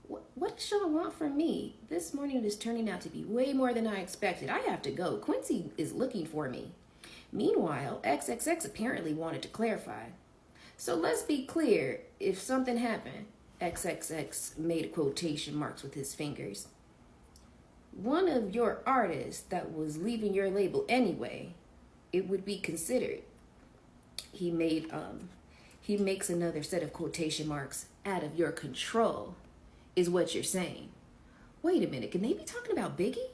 A: What does Sean want from me? This morning it is turning out to be way more than I expected. I have to go. Quincy is looking for me. Meanwhile, XXX apparently wanted to clarify. So let's be clear, if something happened, XXX made quotation marks with his fingers. One of your artists that was leaving your label anyway, it would be considered. He makes another set of quotation marks out of your control, is what you're saying. Wait a minute, can they be talking about Biggie?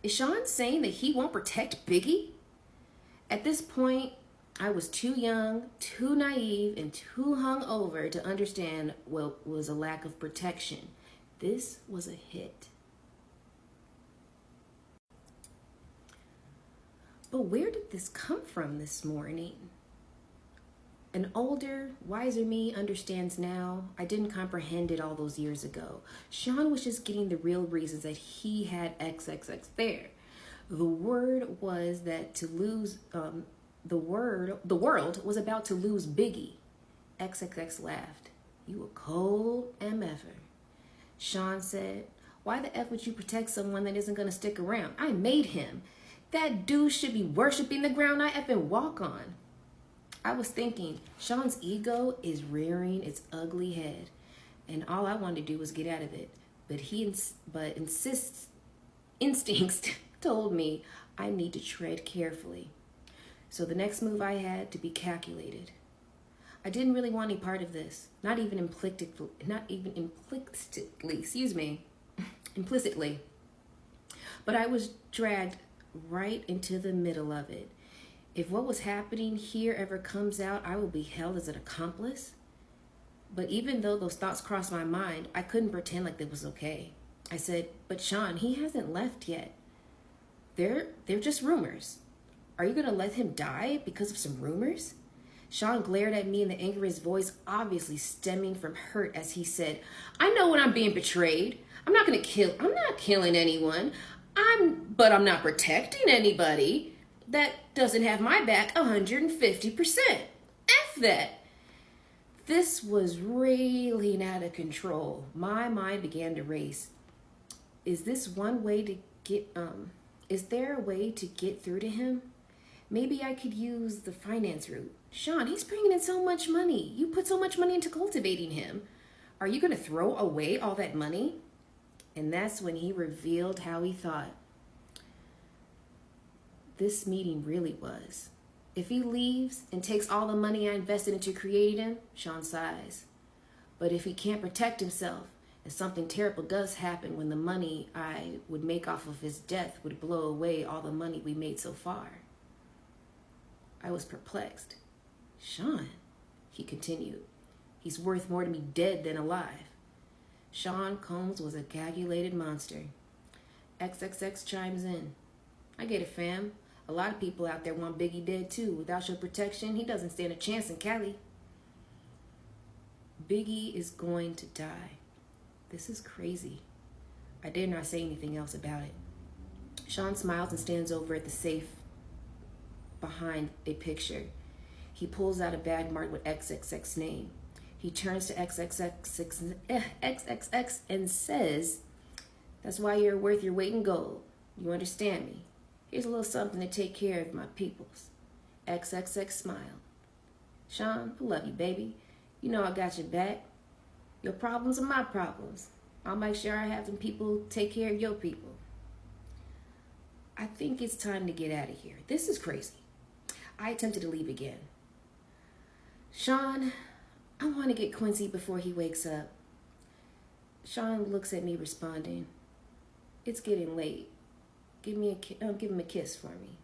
A: Is Sean saying that he won't protect Biggie? At this point, I was too young, too naive, and too hungover to understand what was a lack of protection. This was a hit. But where did this come from this morning? An older, wiser me understands now. I didn't comprehend it all those years ago. Sean was just getting the real reasons that he had XXX there. The word was that to lose, the world was about to lose Biggie. XXX laughed. You a cold MFer. Sean said, why the F would you protect someone that isn't going to stick around? I made him. That dude should be worshiping the ground I effing walk on. I was thinking, Sean's ego is rearing its ugly head, and all I wanted to do was get out of it. But instincts told me I need to tread carefully. So the next move I had to be calculated. I didn't really want any part of this, not even implicitly, implicitly. But I was dragged right into the middle of it. If what was happening here ever comes out, I will be held as an accomplice. But even though those thoughts crossed my mind, I couldn't pretend like that was okay. I said, but Sean, he hasn't left yet. They're just rumors. Are you going to let him die because of some rumors? Sean glared at me in the anger of his voice, obviously stemming from hurt, as he said, I know when I'm being betrayed. I'm not killing anyone. But I'm not protecting anybody. That doesn't have my back 150%. F that. This was really out of control. My mind began to race. Is there a way to get through to him? Maybe I could use the finance route. Sean, he's bringing in so much money. You put so much money into cultivating him. Are you going to throw away all that money? And that's when he revealed how he thought this meeting really was. If he leaves and takes all the money I invested into creating him, Sean sighs. But if he can't protect himself and something terrible does happen, when the money I would make off of his death would blow away all the money we made so far. I was perplexed. Sean, he continued, he's worth more to me dead than alive. Sean Combs was a calculated monster. XXX chimes in. I get it, fam. A lot of people out there want Biggie dead too. Without your protection, he doesn't stand a chance in Cali. Biggie is going to die. This is crazy. I dare not say anything else about it. Sean smiles and stands over at the safe behind a picture. He pulls out a bag marked with XXX name. He turns to XXX and says, that's why you're worth your weight in gold. You understand me? Here's a little something to take care of my peoples. XXX smiled. Sean, I love you, baby. You know I got your back. Your problems are my problems. I'll make sure I have them people take care of your people. I think it's time to get out of here. This is crazy. I attempted to leave again. Sean, I want to get Quincy before he wakes up. Sean looks at me responding, it's getting late. Give him a kiss for me.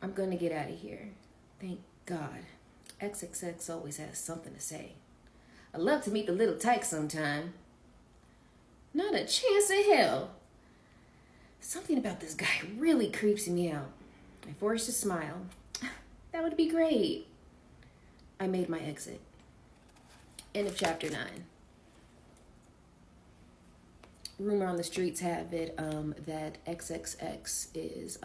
A: I'm going to get out of here. Thank God. XXX always has something to say. I'd love to meet the little tyke sometime. Not a chance in hell. Something about this guy really creeps me out. I forced a smile. That would be great. I made my exit. End of chapter 9. Rumor on the streets have it that XXX is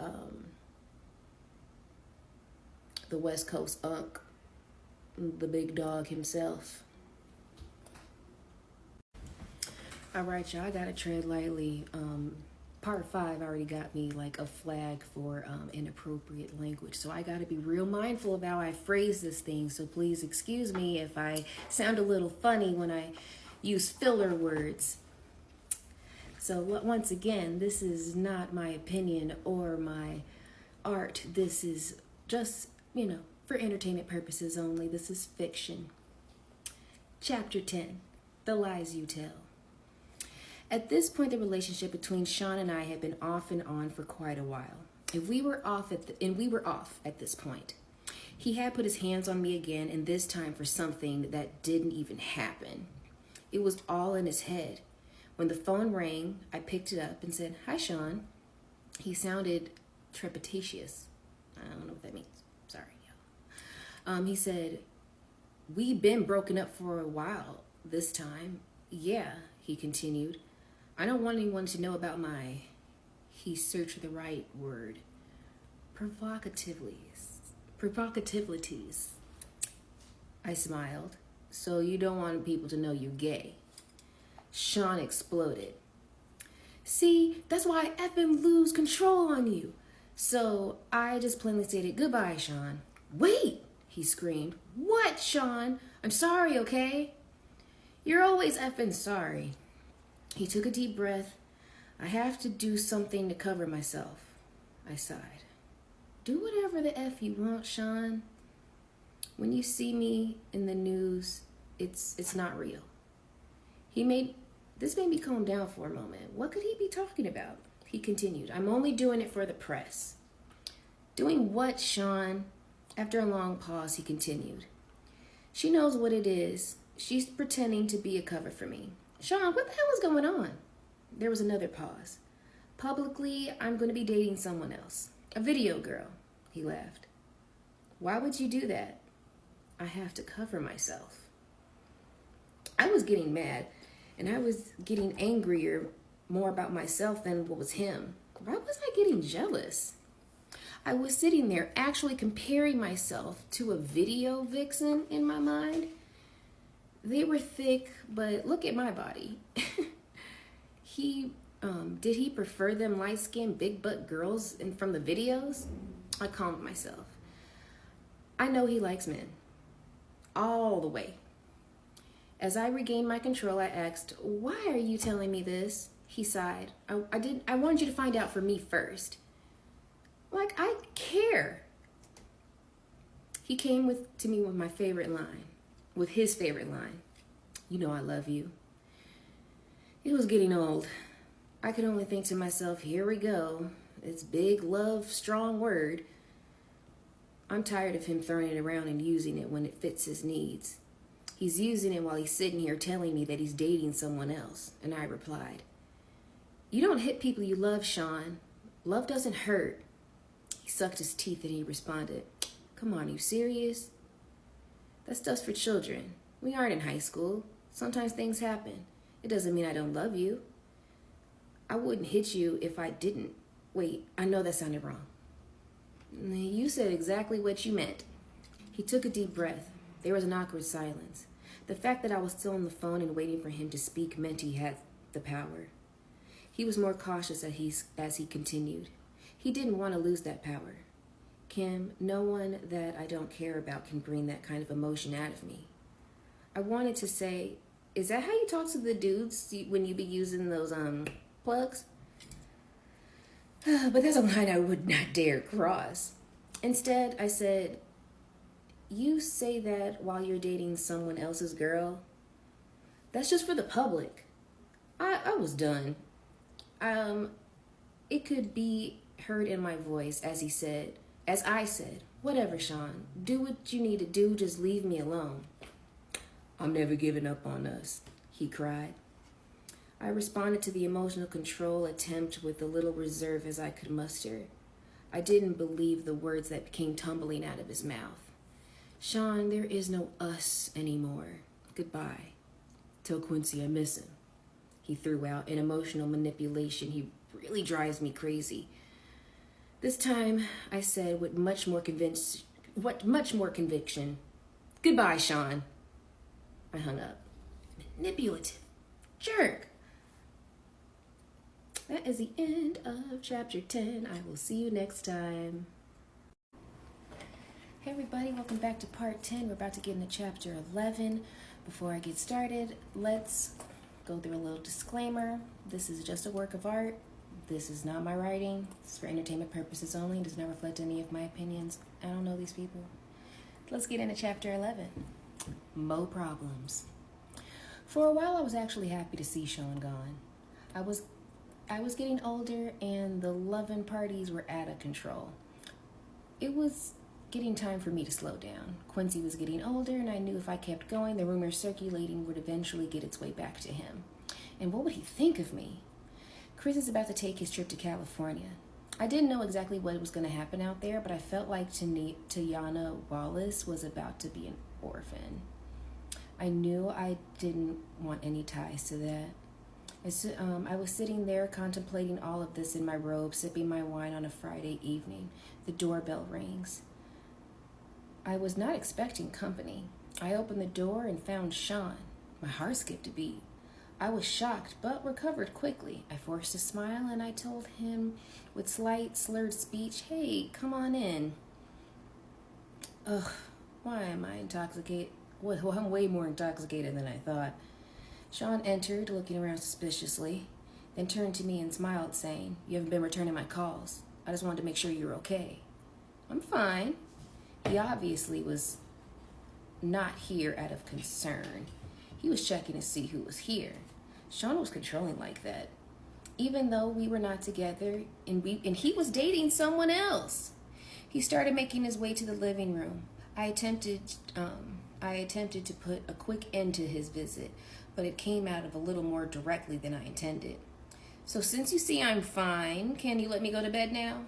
A: the West Coast Unk, the big dog himself. All right, y'all, I gotta tread lightly. Part 5 already got me like a flag for inappropriate language, so I gotta be real mindful of how I phrase this thing. So please excuse me if I sound a little funny when I use filler words. So once again, this is not my opinion or my art. This is just, for entertainment purposes only. This is fiction. Chapter 10, The Lies You Tell. At this point, the relationship between Sean and I had been off and on for quite a while. We were off at this point. He had put his hands on me again, and this time for something that didn't even happen. It was all in his head. When the phone rang, I picked it up and said, "Hi, Sean." He sounded trepidatious. I don't know what that means. Sorry, y'all. He said, "We've been broken up for a while this time." "Yeah," he continued. "I don't want anyone to know about my," he searched for the right word, provocativities. I smiled. "So you don't want people to know you're gay?" Sean exploded. "See, that's why I effing lose control on you." So I just plainly stated, "Goodbye, Sean." "Wait," he screamed. "What, Sean? I'm sorry, okay?" "You're always effing sorry." He took a deep breath. "I have to do something to cover myself." I sighed. "Do whatever the F you want, Sean. When you see me in the news, it's not real." This made me calm down for a moment. What could he be talking about? He continued, "I'm only doing it for the press." "Doing what, Sean?" After a long pause, he continued, "She knows what it is. She's pretending to be a cover for me." "Sean, what the hell is going on?" There was another pause. "Publicly, I'm going to be dating someone else. A video girl." He laughed. "Why would you do that?" "I have to cover myself." I was getting mad, and I was getting angrier more about myself than what was him. Why was I getting jealous? I was sitting there actually comparing myself to a video vixen in my mind. They were thick, but look at my body. Did he prefer them light-skinned, big-butt girls from the videos? I calmed myself. I know he likes men. All the way. As I regained my control, I asked, "Why are you telling me this?" He sighed. I wanted you to find out for me first." Like, I care. He came to me with his favorite line. "You know I love you." It was getting old. I could only think to myself, here we go. It's big love, strong word. I'm tired of him throwing it around and using it when it fits his needs. He's using it while he's sitting here telling me that he's dating someone else. And I replied, "You don't hit people you love, Sean. Love doesn't hurt." He sucked his teeth and he responded, "Come on, you serious? That stuff's for children. We aren't in high school. Sometimes things happen. It doesn't mean I don't love you. I wouldn't hit you if I didn't." Wait, I know that sounded wrong. "You said exactly what you meant." He took a deep breath. There was an awkward silence. The fact that I was still on the phone and waiting for him to speak meant he had the power. He was more cautious as he continued. He didn't want to lose that power. "Kim, no one that I don't care about can bring that kind of emotion out of me." I wanted to say, "Is that how you talk to the dudes when you be using those plugs?" But that's a line I would not dare cross. Instead, I said, "You say that while you're dating someone else's girl? That's just for the public." I was done. It could be heard in my voice as I said, "Whatever, Sean. Do what you need to do. Just leave me alone." "I'm never giving up on us," he cried. I responded to the emotional control attempt with a little reserve as I could muster. I didn't believe the words that came tumbling out of his mouth. Sean, there is no us anymore. Goodbye. Tell Quincy I miss him. He threw out an emotional manipulation. He really drives me crazy. This time, I said with much more conviction. Goodbye, Sean. I hung up. Manipulative. Jerk. That is the end of chapter 10. I will see you next time. Hey everybody, welcome back to part 10. We're about to get into chapter 11. Before I get started, let's go through a little disclaimer. This is just a work of art. This is not my writing. It's for entertainment purposes only. It does not reflect any of my opinions. I don't know these people. Let's get into chapter 11. Mo problems. For a while, I was actually happy to see Sean gone. I was getting older and the loving parties were out of control. It was getting time for me to slow down. Quincy was getting older and I knew if I kept going, the rumor circulating would eventually get its way back to him. And what would he think of me? Chris is about to take his trip to California. I didn't know exactly what was going to happen out there, but I felt like Tiana Wallace was about to be an orphan. I knew I didn't want any ties to that. I was sitting there contemplating all of this in my robe, sipping my wine on a Friday evening. The doorbell rings. I was not expecting company. I opened the door and found Sean. My heart skipped a beat. I was shocked, but recovered quickly. I forced a smile and I told him with slight slurred speech, "Hey, come on in." Ugh, why am I intoxicated? Well, I'm way more intoxicated than I thought. Sean entered, looking around suspiciously, then turned to me and smiled, saying, "You haven't been returning my calls. I just wanted to make sure you're okay." "I'm fine." He obviously was not here out of concern. He was checking to see who was here. Sean was controlling like that. Even though we were not together and he was dating someone else. He started making his way to the living room. I attempted to put a quick end to his visit, but it came out of a little more directly than I intended. "So since you see I'm fine, can you let me go to bed now?"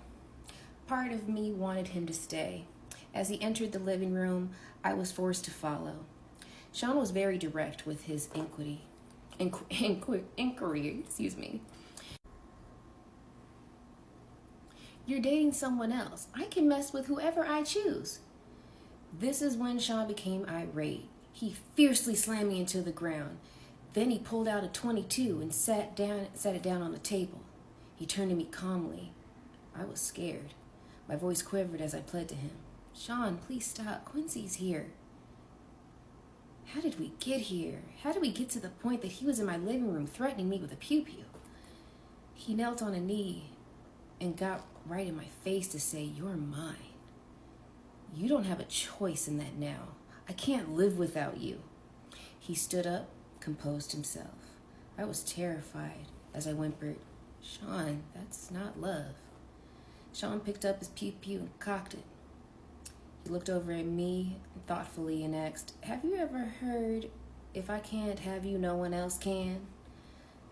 A: Part of me wanted him to stay. As he entered the living room, I was forced to follow. Sean was very direct with his inquiry. "You're dating someone else. I can mess with whoever I choose." This is when Sean became irate. He fiercely slammed me into the ground. Then he pulled out a .22 and set it down on the table. He turned to me calmly. I was scared. My voice quivered as I pled to him. "Sean, please stop. Quincy's here." How did we get here? How did we get to the point that he was in my living room threatening me with a pew-pew? He knelt on a knee and got right in my face to say, "You're mine. You don't have a choice in that now. I can't live without you." He stood up, composed himself. I was terrified as I whimpered, "Sean, that's not love." Sean picked up his pew-pew and cocked it. He looked over at me thoughtfully and asked, "Have you ever heard, if I can't have you, no one else can?"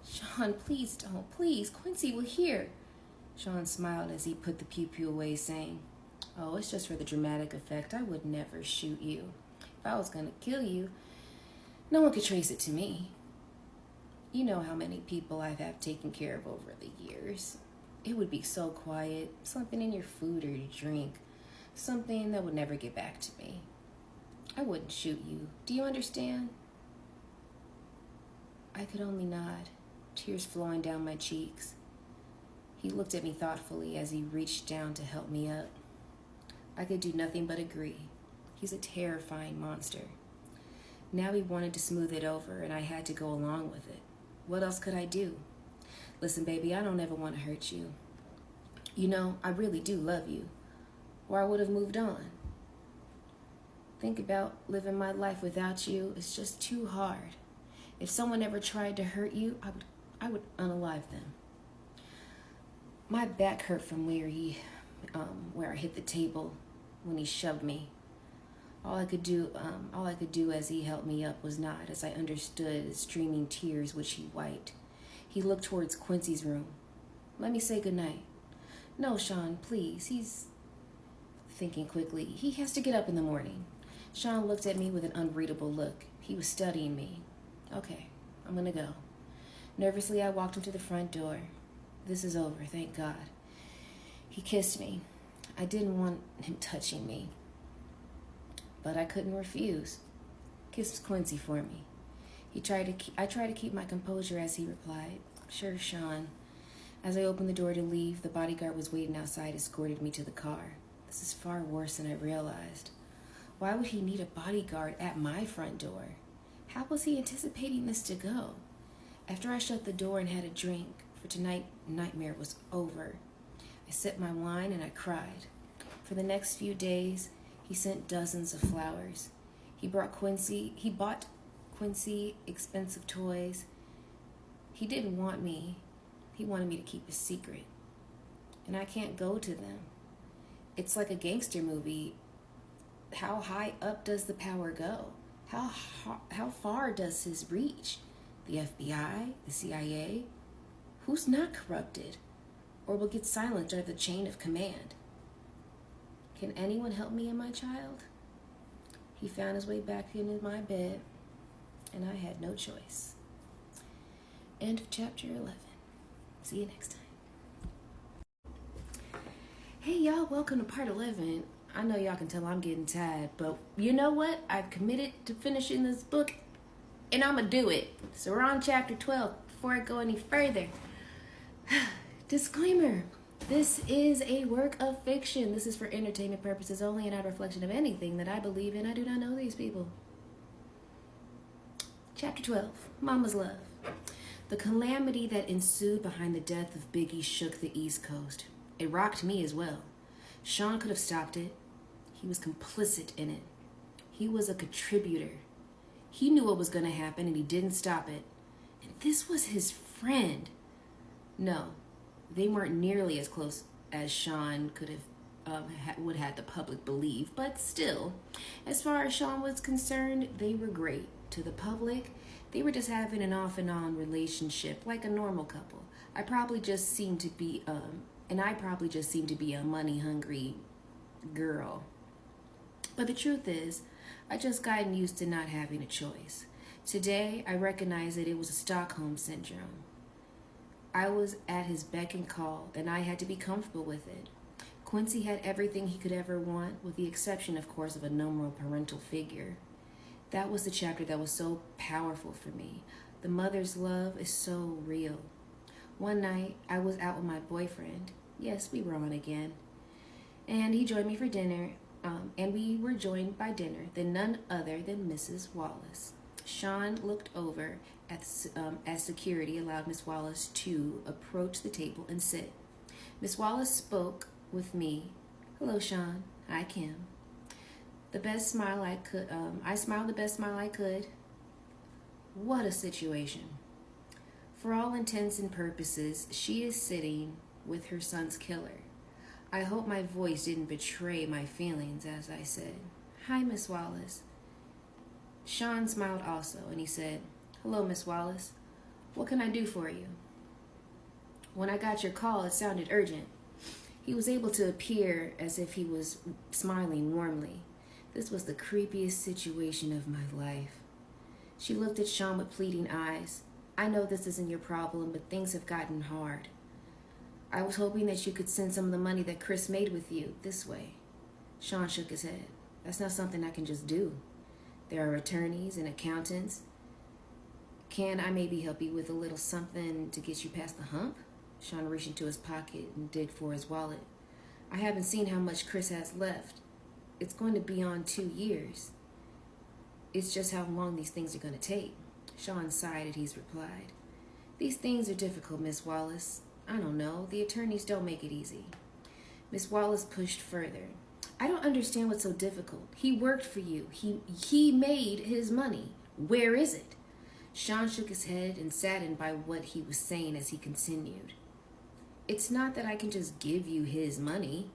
A: "Sean, please don't. Please, Quincy will hear." Sean smiled as he put the pew-pew away, saying, "Oh, it's just for the dramatic effect. I would never shoot you. If I was going to kill you, no one could trace it to me. You know how many people I've had taken care of over the years. It would be so quiet, something in your food or your drink. Something that would never get back to me. I wouldn't shoot you. Do you understand?" I could only nod, tears flowing down my cheeks. He looked at me thoughtfully as he reached down to help me up. I could do nothing but agree. He's a terrifying monster. Now he wanted to smooth it over, and I had to go along with it. What else could I do? "Listen, baby, I don't ever want to hurt you. You know, I really do love you, or I would have moved on. Think about living my life without you. It's just too hard. If someone ever tried to hurt you, I would unalive them." My back hurt from where I hit the table when he shoved me. All I could do as he helped me up was nod as I understood the streaming tears which he wiped. He looked towards Quincy's room. "Let me say goodnight." "No, Sean, please. He's..." Thinking quickly, "He has to get up in the morning." Sean looked at me with an unreadable look. He was studying me. Okay, I'm gonna go. Nervously, I walked him to the front door. This is over, thank God. He kissed me. I didn't want him touching me, but I couldn't refuse. Kissed Quincy for me. I tried to keep my composure as he replied, "Sure, Sean." As I opened the door to leave, the bodyguard was waiting outside, escorted me to the car. This is far worse than I realized. Why would he need a bodyguard at my front door? How was he anticipating this to go? After I shut the door and had a drink, for tonight, nightmare was over. I sipped my wine and I cried. For the next few days, he sent dozens of flowers. He bought Quincy expensive toys. He didn't want me. He wanted me to keep a secret. And I can't go to them. It's like a gangster movie. How high up does the power go? How far does his reach? The FBI? The CIA? Who's not corrupted? Or will get silenced under the chain of command? Can anyone help me and my child? He found his way back into my bed, and I had no choice. End of chapter 11. See you next time. Hey y'all, welcome to part 11. I know y'all can tell I'm getting tired, but you know what? I've committed to finishing this book, and I'm gonna do it. So we're on chapter 12. Before I go any further, disclaimer. This is a work of fiction. This is for entertainment purposes only and not a reflection of anything that I believe in. I do not know these people. Chapter 12, Mama's Love. The calamity that ensued behind the death of Biggie shook the East Coast. It rocked me as well. Sean could have stopped it. He was complicit in it. He was a contributor. He knew what was going to happen and he didn't stop it. And this was his friend. No, they weren't nearly as close as Sean could have would have the public believe, but still, as far as Sean was concerned, they were great. To the public, they were just having an off and on relationship like a normal couple. I probably just seemed to be a money hungry girl. But the truth is, I just gotten used to not having a choice. Today, I recognize that it was a Stockholm syndrome. I was at his beck and call, and I had to be comfortable with it. Quincy had everything he could ever want, with the exception, of course, of a normal parental figure. That was the chapter that was so powerful for me. The mother's love is so real. One night, I was out with my boyfriend. Yes, we were on again. And he joined me for dinner, and we were joined by dinner, then none other than Mrs. Wallace. Sean looked over as security allowed Miss Wallace to approach the table and sit. Miss Wallace spoke with me. "Hello, Sean. Hi, Kim." The best smile I could. I smiled the best smile I could. What a situation. For all intents and purposes, she is sitting with her son's killer. I hope my voice didn't betray my feelings as I said, "Hi, Miss Wallace." Sean smiled also, and he said, "Hello, Miss Wallace. What can I do for you?" When I got your call, it sounded urgent. He was able to appear as if he was smiling warmly. This was the creepiest situation of my life. She looked at Sean with pleading eyes. "I know this isn't your problem, but things have gotten hard. I was hoping that you could send some of the money that Chris made with you this way." Sean shook his head. "That's not something I can just do. There are attorneys and accountants. Can I maybe help you with a little something to get you past the hump?" Sean reached into his pocket and digged for his wallet. "I haven't seen how much Chris has left. It's going to be on 2 years. It's just how long these things are going to take." Sean sighed as he replied, "These things are difficult, Miss Wallace. I don't know. The attorneys don't make it easy." Miss Wallace pushed further. "I don't understand what's so difficult. He worked for you. He made his money. Where is it?" Sean shook his head and saddened by what he was saying as he continued. "It's not that I can just give you his money.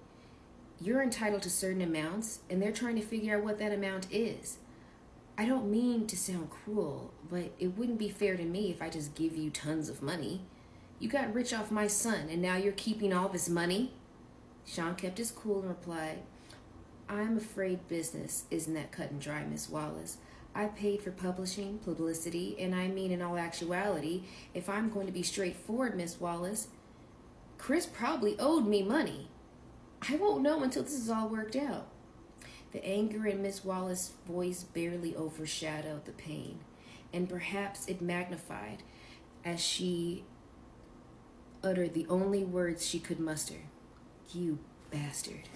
A: You're entitled to certain amounts, and they're trying to figure out what that amount is. I don't mean to sound cruel, but it wouldn't be fair to me if I just give you tons of money. You got rich off my son, and now you're keeping all this money?" Sean kept his cool and replied, I'm afraid business isn't that cut and dry, Miss Wallace. I paid for publishing, publicity, and I mean in all actuality, if I'm going to be straightforward, Miss Wallace, Chris probably owed me money. I won't know until this is all worked out. The anger in Miss Wallace's voice barely overshadowed the pain, and perhaps it magnified as she uttered the only words she could muster. You bastard.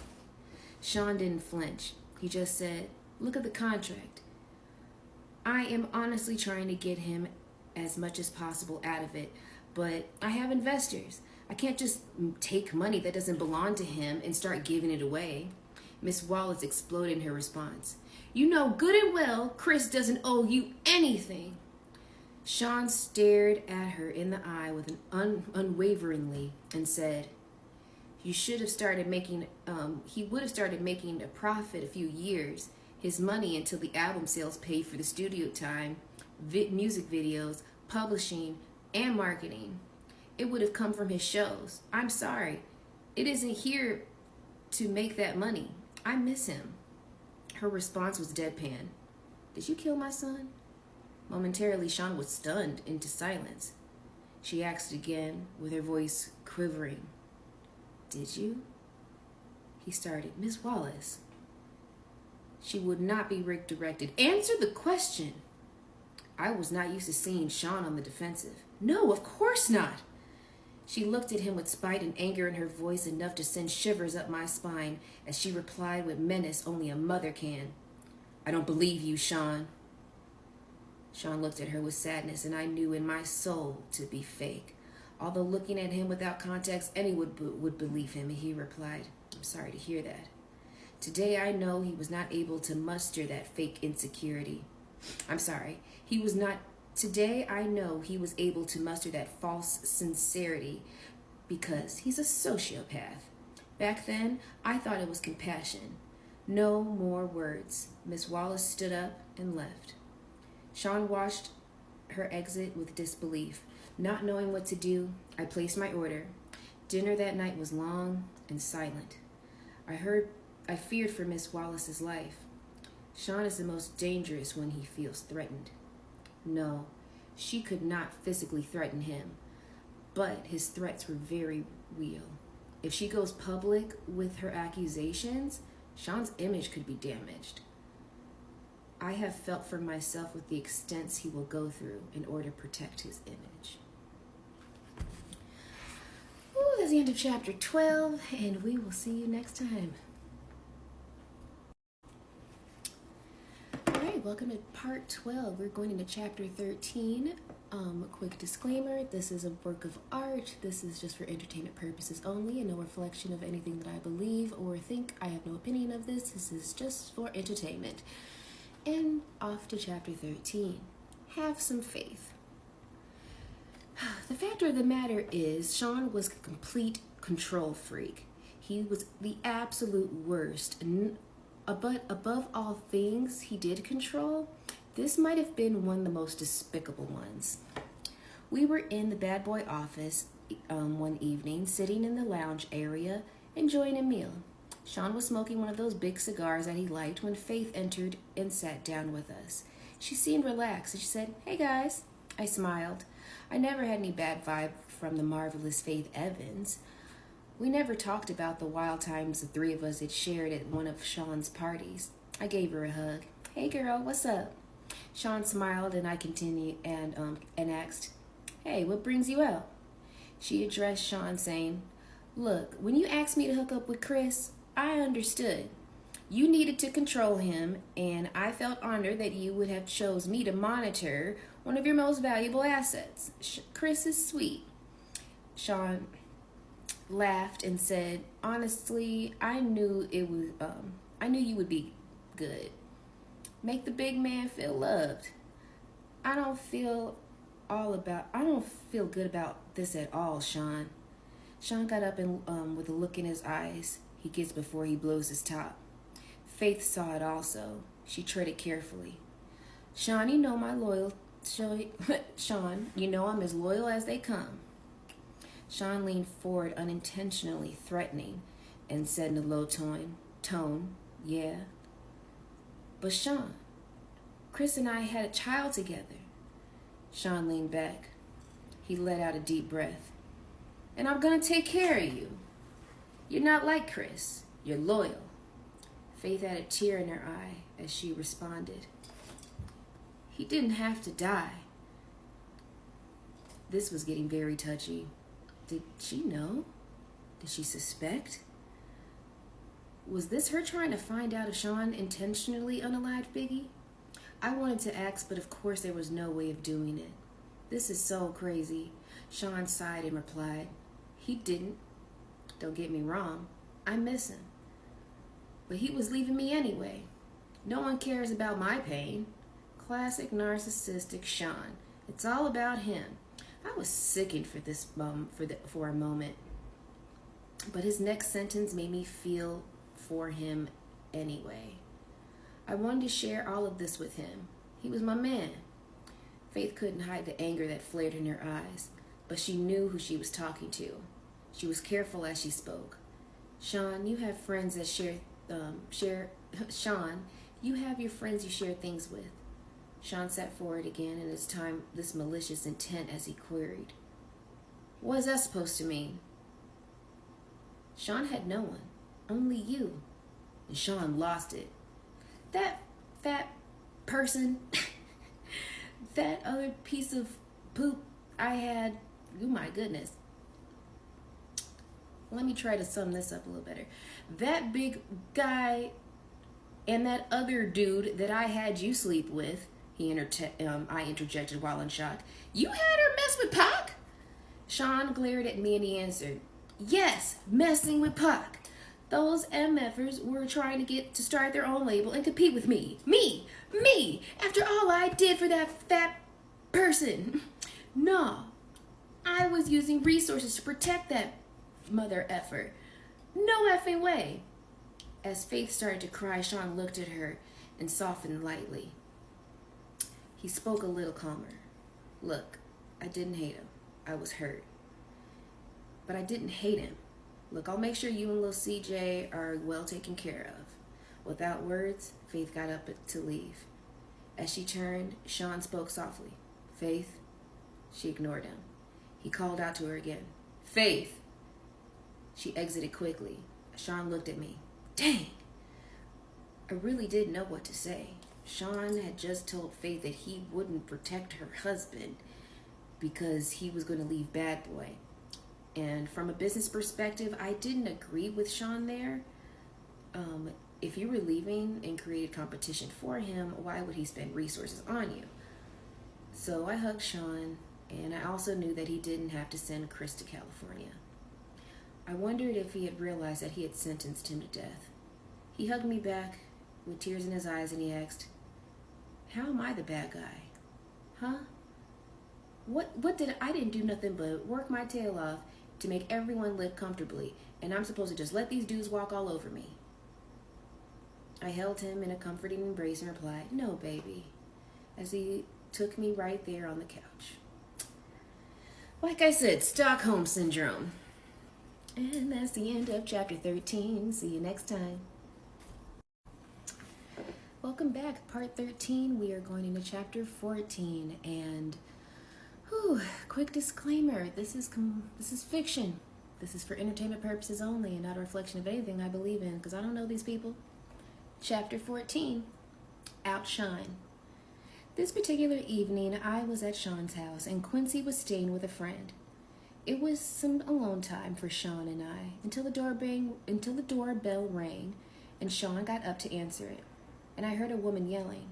A: Sean didn't flinch. He just said, look at the contract. I am honestly trying to get him as much as possible out of it, but I have investors. I can't just take money that doesn't belong to him and start giving it away. Miss Wallace exploded in her response. You know good and well Chris doesn't owe you anything. Sean stared at her in the eye with an unwaveringly and said, you should have started making, he would have started making a profit a few years, his money until the album sales paid for the studio time, music videos, publishing, and marketing. It would have come from his shows. I'm sorry. It isn't here to make that money. I miss him. Her response was deadpan. Did you kill my son? Momentarily, Sean was stunned into silence. She asked again, with her voice quivering. Did you? He started. Miss Wallace. She would not be redirected. Answer the question. I was not used to seeing Sean on the defensive. No, of course not. She looked at him with spite and anger in her voice, enough to send shivers up my spine as she replied with menace only a mother can. I don't believe you, Sean. Sean looked at her with sadness, and I knew in my soul to be fake. Although looking at him without context, anyone would believe him, and he replied, I'm sorry to hear that. Today I know he was not able to muster that fake insecurity. Today I know he was able to muster that false sincerity because he's a sociopath. Back then, I thought it was compassion. No more words. Miss Wallace stood up and left. Sean watched her exit with disbelief. Not knowing what to do, I placed my order. Dinner that night was long and silent. I feared for Miss Wallace's life. Sean is the most dangerous when he feels threatened. No, she could not physically threaten him, but his threats were very real. If she goes public with her accusations, Sean's image could be damaged. I have felt for myself with the extents he will go through in order to protect his image. Ooh, that's the end of chapter 12, and we will see you next time. Welcome to part 12. We're going into chapter 13. A quick disclaimer, this is a work of art. This is just for entertainment purposes only and no reflection of anything that I believe or think. I have no opinion of this. This is just for entertainment. And off to chapter 13. Have some faith. The fact of the matter is, Sean was a complete control freak. He was the absolute worst. But above all things he did control, this might have been one of the most despicable ones. We were in the bad boy office one evening, sitting in the lounge area, enjoying a meal. Sean was smoking one of those big cigars that he liked when Faith entered and sat down with us. She seemed relaxed and she said, "Hey guys." I smiled. I never had any bad vibe from the marvelous Faith Evans. We never talked about the wild times the three of us had shared at one of Sean's parties. I gave her a hug. "Hey girl, what's up?" Sean smiled and I continued and asked, "Hey, what brings you out?" She addressed Sean saying, "Look, when you asked me to hook up with Chris, I understood. You needed to control him, and I felt honored that you would have chose me to monitor one of your most valuable assets. Chris is sweet." Sean laughed and said, "Honestly, I knew you would be good. Make the big man feel loved. I don't feel good about this at all, Sean." Sean got up and with a look in his eyes he gets before he blows his top. Faith saw it also. She treaded carefully. "Sean, you know Sean, you know I'm as loyal as they come." Sean leaned forward, unintentionally threatening, and said in a low tone, Yeah. But Sean, Chris and I had a child together. Sean leaned back. He let out a deep breath. And I'm gonna take care of you. You're not like Chris. You're loyal. Faith had a tear in her eye as she responded. He didn't have to die. This was getting very touchy. Did she know? Did she suspect? Was this her trying to find out if Sean intentionally unalived Biggie? I wanted to ask, but of course there was no way of doing it. This is so crazy. Sean sighed and replied, He didn't. Don't get me wrong. I miss him. But he was leaving me anyway. No one cares about my pain. Classic narcissistic Sean. It's all about him. I was sickened for a moment. But his next sentence made me feel for him anyway. I wanted to share all of this with him. He was my man. Faith couldn't hide the anger that flared in her eyes, but she knew who she was talking to. She was careful as she spoke. Sean, you have friends that Sean, you have your friends you share things with. Sean sat forward again, and this time this malicious intent as he queried. What is that supposed to mean? Sean had no one, only you. And Sean lost it. That fat person, that other piece of poop I had, oh my goodness. Let me try to sum this up a little better. That big guy and that other dude that I had you sleep with, I interjected while in shock. You had her mess with Pac? Sean glared at me and he answered, Yes, messing with Pac. Those MFers were trying to start their own label and compete with me. Me! After all I did for that fat person. No, I was using resources to protect that mother effer. No effing way. As Faith started to cry, Sean looked at her and softened lightly. He spoke a little calmer. Look, I didn't hate him. I was hurt. But I didn't hate him. Look, I'll make sure you and little CJ are well taken care of. Without words, Faith got up to leave. As she turned, Sean spoke softly. Faith? She ignored him. He called out to her again. Faith! She exited quickly. Sean looked at me. Dang! I really didn't know what to say. Sean had just told Faith that he wouldn't protect her husband because he was going to leave Bad Boy. And from a business perspective, I didn't agree with Sean there. If you were leaving and created competition for him, why would he spend resources on you? So I hugged Sean, and I also knew that he didn't have to send Chris to California. I wondered if he had realized that he had sentenced him to death. He hugged me back with tears in his eyes, and he asked, How am I the bad guy? Huh? I didn't do nothing but work my tail off to make everyone live comfortably, and I'm supposed to just let these dudes walk all over me. I held him in a comforting embrace and replied, No, baby, as he took me right there on the couch. Like I said, Stockholm Syndrome. And that's the end of chapter 13. See you next time. Welcome back, part 13. We are going into chapter 14, and quick disclaimer, this is fiction. This is for entertainment purposes only and not a reflection of anything I believe in, because I don't know these people. Chapter 14, Outshine. This particular evening, I was at Sean's house, and Quincy was staying with a friend. It was some alone time for Sean and I, until the doorbell rang, and Sean got up to answer it, and I heard a woman yelling.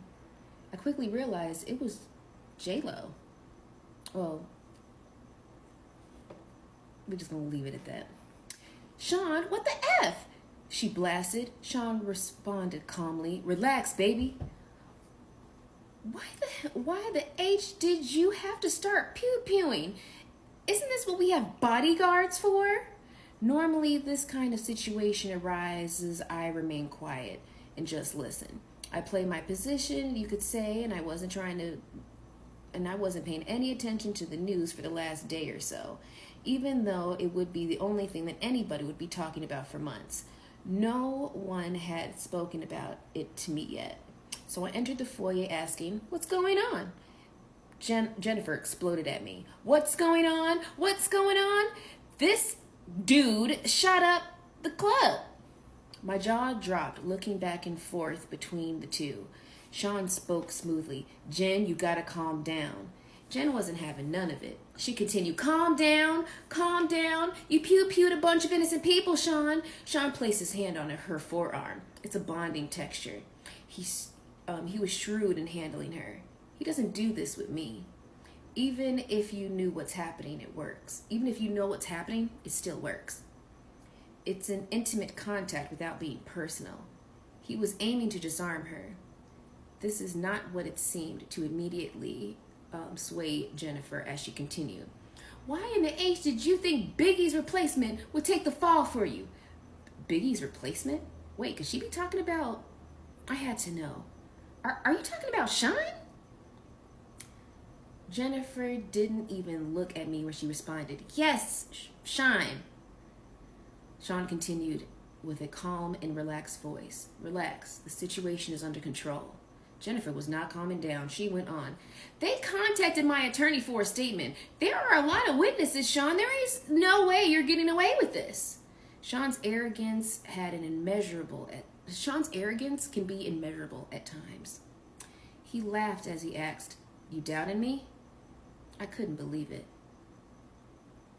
A: I quickly realized it was J-Lo. Well, we're just gonna leave it at that. Sean, what the F? She blasted. Sean responded calmly. Relax, baby. Why the H did you have to start pew-pewing? Isn't this what we have bodyguards for? Normally, this kind of situation arises, I remain quiet and just listen. I play my position, you could say, and I wasn't paying any attention to the news for the last day or so, even though it would be the only thing that anybody would be talking about for months. No one had spoken about it to me yet. So I entered the foyer asking, "What's going on?" Jennifer exploded at me. "What's going on? What's going on? This dude shot up the club." My jaw dropped, looking back and forth between the two. Sean spoke smoothly. "Jen, you gotta calm down." Jen wasn't having none of it. She continued, "Calm down, calm down. You pew-pewed a bunch of innocent people, Sean." Sean placed his hand on her forearm. It's a bonding texture. He was shrewd in handling her. He doesn't do this with me. Even if you knew what's happening, it works. Even if you know what's happening, it still works. It's an intimate contact without being personal. He was aiming to disarm her. This is not what it seemed to immediately sway Jennifer as she continued. "Why in the H did you think Biggie's replacement would take the fall for you?" Biggie's replacement? Wait, could she be talking about... I had to know. Are you talking about Shine? Jennifer didn't even look at me when she responded, "Yes, Shine." Sean continued with a calm and relaxed voice. "Relax, the situation is under control." Jennifer was not calming down. She went on. "They contacted my attorney for a statement. There are a lot of witnesses, Sean. There is no way you're getting away with this." Sean's arrogance can be immeasurable at times. He laughed as he asked, "You doubted me?" I couldn't believe it.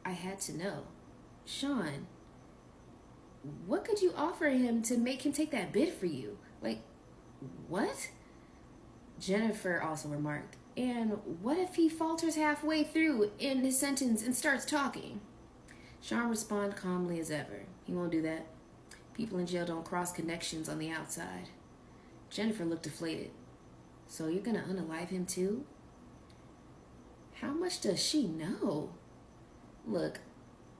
A: I had to know. "Sean, what could you offer him to make him take that bid for you? Like, what?" Jennifer also remarked, "And what if he falters halfway through in his sentence and starts talking?" Sean responded calmly as ever. "He won't do that. People in jail don't cross connections on the outside." Jennifer looked deflated. "So you're gonna unalive him too?" How much does she know? Look,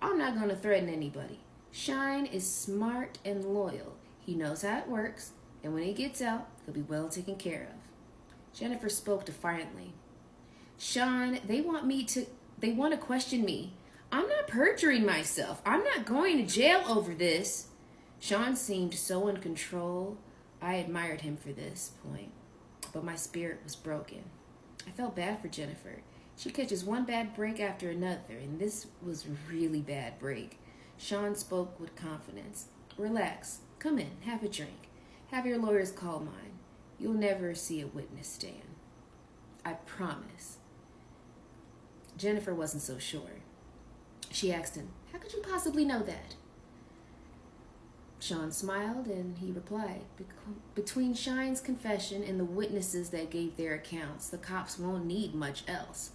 A: I'm not gonna threaten anybody. Shine is smart and loyal. He knows how it works, and when he gets out, he'll be well taken care of. Jennifer spoke defiantly. "Sean, they want to question me. I'm not perjuring myself. I'm not going to jail over this." Sean seemed so in control. I admired him for this point, but my spirit was broken. I felt bad for Jennifer. She catches one bad break after another, and this was a really bad break. Sean spoke with confidence. "Relax. Come in. Have a drink. Have your lawyers call mine. You'll never see a witness stand. I promise." Jennifer wasn't so sure. She asked him, "How could you possibly know that?" Sean smiled and he replied, "Between Shine's confession and the witnesses that gave their accounts, the cops won't need much else.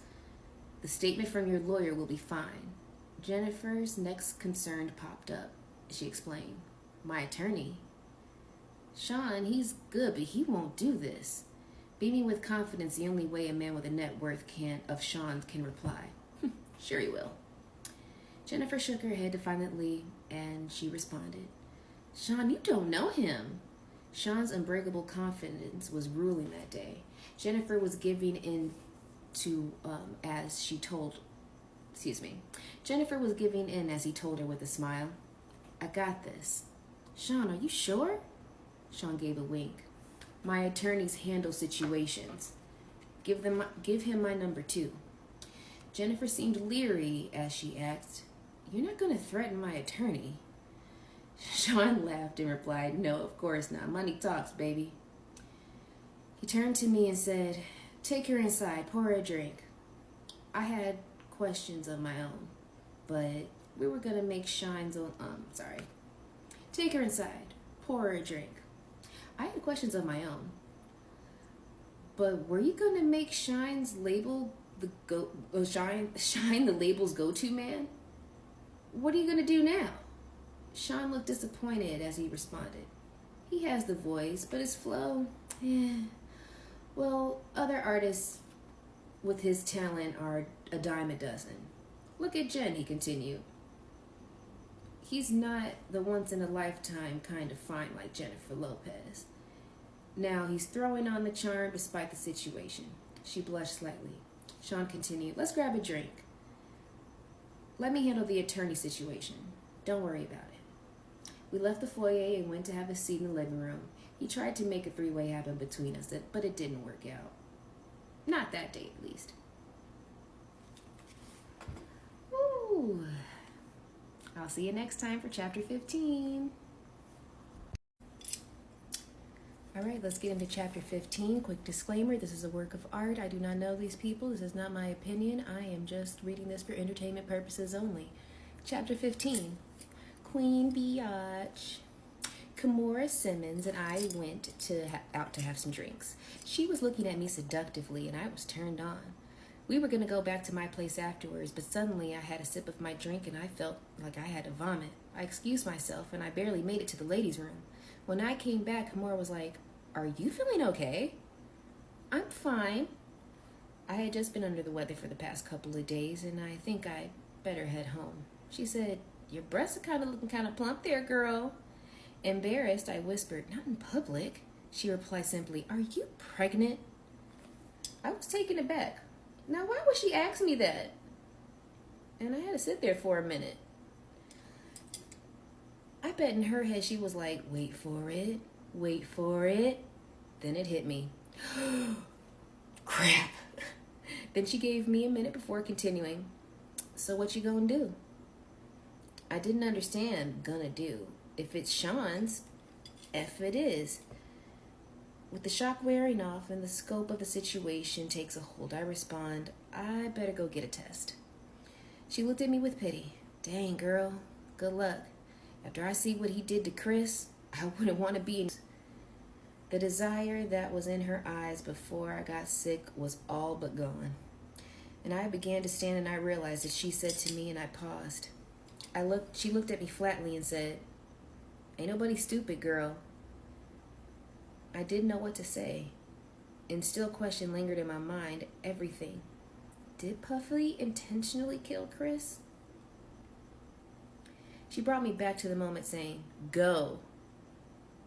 A: The statement from your lawyer will be fine." Jennifer's next concern popped up. She explained, "My attorney? Sean, he's good, but he won't do this." Beaming with confidence, the only way a man with a net worth of Sean's can reply, "Sure he will." Jennifer shook her head defiantly, and she responded, "Sean, you don't know him." Sean's unbreakable confidence was ruling that day. Jennifer was giving in as he told her with a smile. "I got this." "Sean, are you sure?" Sean gave a wink. "My attorneys handle situations. Give him my number too." Jennifer seemed leery as she asked, "You're not going to threaten my attorney?" Sean laughed and replied, "No, of course not. Money talks, baby." He turned to me and said, "Take her inside. Pour her a drink." I had questions of my own, but we were going to make Shine's own... Take her inside. Pour her a drink. I had questions of my own. But were you going to make Shine the label's go-to man? What are you going to do now? Sean looked disappointed as he responded. He has the voice, but his flow, well, other artists with his talent are a dime a dozen. Look at Jen, he continued. He's not the once-in-a-lifetime kind of fine like Jennifer Lopez. Now he's throwing on the charm despite the situation. She blushed slightly. Sean continued, "Let's grab a drink. Let me handle the attorney situation. Don't worry about it." We left the foyer and went to have a seat in the living room. He tried to make a three-way happen between us, but it didn't work out. Not that day, at least. Woo. I'll see you next time for chapter 15. All right, let's get into chapter 15. Quick disclaimer, this is a work of art. I do not know these people. This is not my opinion. I am just reading this for entertainment purposes only. Chapter 15. Queen Biatch. Kimora Simmons and I went out to have some drinks. She was looking at me seductively, and I was turned on. We were going to go back to my place afterwards, but suddenly I had a sip of my drink, and I felt like I had to vomit. I excused myself, and I barely made it to the ladies' room. When I came back, Kimora was like, "Are you feeling okay?" "I'm fine." I had just been under the weather for the past couple of days, and I think I'd better head home. She said, "Your breasts are looking kind of plump there, girl." Embarrassed, I whispered, "Not in public." She replied simply, "Are you pregnant?" I was taken aback. Now, why would she ask me that? And I had to sit there for a minute. I bet in her head she was like, wait for it, wait for it. Then it hit me. Crap. Then she gave me a minute before continuing. "So what you gonna do?" I didn't understand gonna do. If it's Sean's, F it is. With the shock wearing off and the scope of the situation takes a hold, I respond, "I better go get a test." She looked at me with pity. "Dang, girl, good luck. After I see what he did to Chris, I wouldn't want to be in." The desire that was in her eyes before I got sick was all but gone. And I began to stand, and I realized that she said to me, and I paused. She looked at me flatly and said, "Ain't nobody stupid, girl." I didn't know what to say, and still question lingered in my mind. Everything. Did Puffy intentionally kill Chris? She brought me back to the moment, saying, "Go."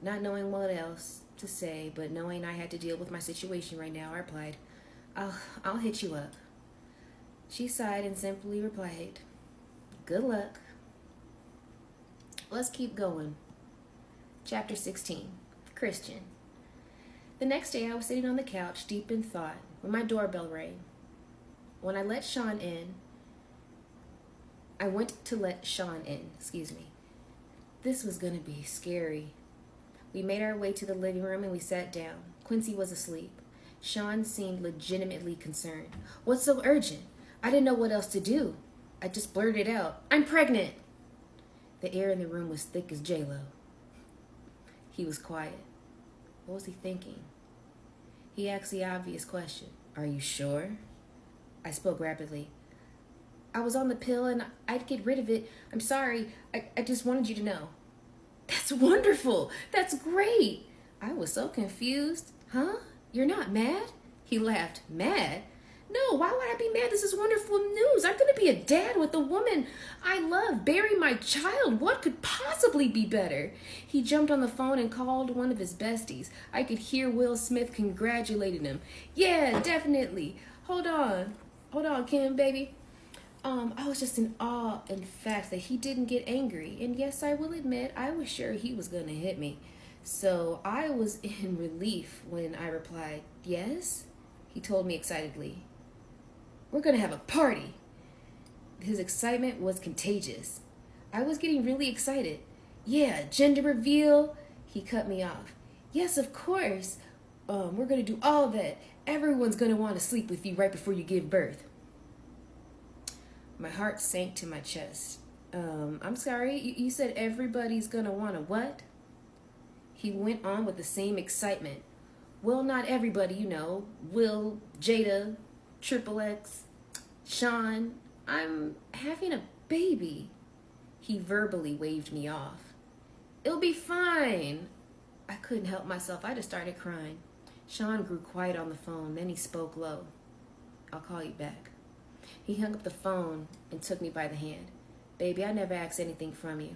A: Not knowing what else to say, but knowing I had to deal with my situation right now, I replied, I'll hit you up." She sighed and simply replied, "Good luck." Let's keep going. Chapter 16. Christian. The next day I was sitting on the couch, deep in thought, when my doorbell rang. When I let Sean in, I went to let Sean in, This was going to be scary. We made our way to the living room and we sat down. Quincy was asleep. Sean seemed legitimately concerned. "What's so urgent?" I didn't know what else to do. I just blurted out, "I'm pregnant." The air in the room was thick as J-Lo. He was quiet. What was he thinking? He asked the obvious question, "Are you sure?" I spoke rapidly. "I was on the pill and I'd get rid of it. I'm sorry. I just wanted you to know." "That's wonderful. That's great." I was so confused. "Huh? You're not mad?" He laughed. "Mad? No, why would I be mad? This is wonderful news. I'm going to be a dad with the woman I love, bury my child. What could possibly be better?" He jumped on the phone and called one of his besties. I could hear Will Smith congratulating him. "Yeah, definitely. Hold on, Kim, baby." I was just in awe in fact that he didn't get angry. And yes, I will admit, I was sure he was going to hit me. So I was in relief when I replied, "Yes?" He told me excitedly, "We're going to have a party." His excitement was contagious. I was getting really excited. "Yeah, gender reveal." He cut me off. "Yes, of course. We're going to do all that. Everyone's going to want to sleep with you right before you give birth." My heart sank to my chest. I'm sorry, you said everybody's going to want to what? He went on with the same excitement. "Well, not everybody, you know. Will, Jada, Triple X, Sean. I'm having a baby." He verbally waved me off. "It'll be fine." I couldn't help myself. I just started crying. Sean grew quiet on the phone. Then he spoke low. "I'll call you back." He hung up the phone and took me by the hand. "Baby, I never asked anything from you."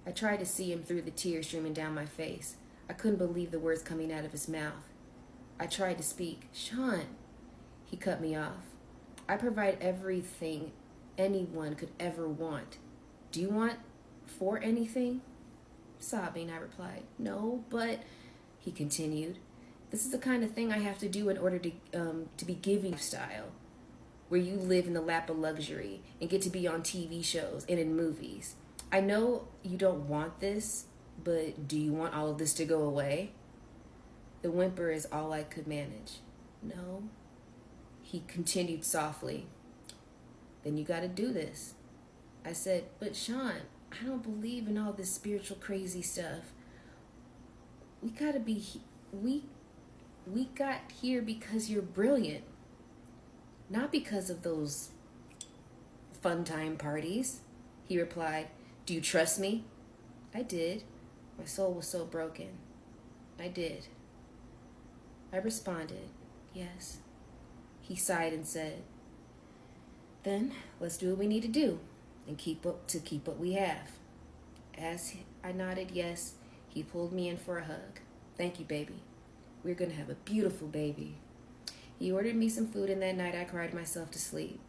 A: I tried to see him through the tears streaming down my face. I couldn't believe the words coming out of his mouth. I tried to speak. "Sean." He cut me off. "I provide everything anyone could ever want. Do you want for anything?" Sobbing, I replied. No, but, he continued, this is the kind of thing I have to do in order to be giving style, where you live in the lap of luxury and get to be on TV shows and in movies. I know you don't want this, but do you want all of this to go away? The whimper is all I could manage. No, he continued softly. Then you gotta do this. I said, but Sean, I don't believe in all this spiritual crazy stuff. We got here because you're brilliant. Not because of those fun time parties. He replied, do you trust me? I did. My soul was so broken. I did. I responded, yes. He sighed and said, then let's do what we need to do and keep what we have. As I nodded yes, he pulled me in for a hug. Thank you, baby. We're going to have a beautiful baby. He ordered me some food, and that night I cried myself to sleep.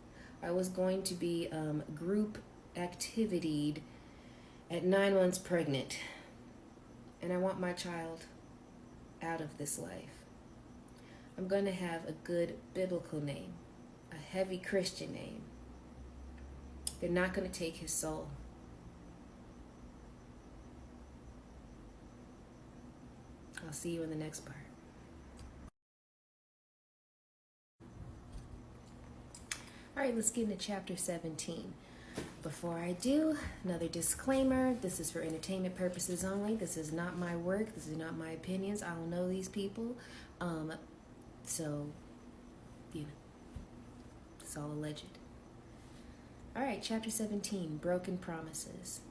A: I was going to be group activitied at 9 months pregnant, and I want my child out of this life. I'm going to have a good biblical name, a heavy Christian name. They're not going to take his soul. I'll see you in the next part. All right, let's get into chapter 17. Before I do, another disclaimer. This is for entertainment purposes only. This is not my work. This is not my opinions. I don't know these people. So, it's all alleged. All right, chapter 17, Broken Promises.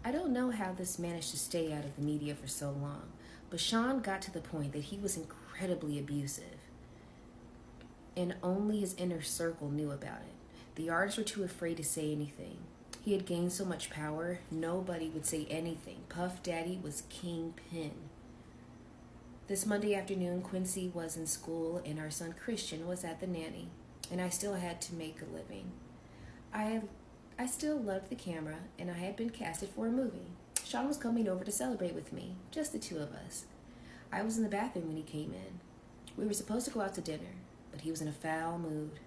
A: I don't know how this managed to stay out of the media for so long, but Sean got to the point that he was incredibly abusive, and only his inner circle knew about it. The artists were too afraid to say anything. He had gained so much power, nobody would say anything. Puff Daddy was kingpin. This Monday afternoon, Quincy was in school, and our son Christian was at the nanny, and I still had to make a living. I still loved the camera, and I had been casted for a movie. Sean was coming over to celebrate with me, just the two of us. I was in the bathroom when he came in. We were supposed to go out to dinner, but he was in a foul mood.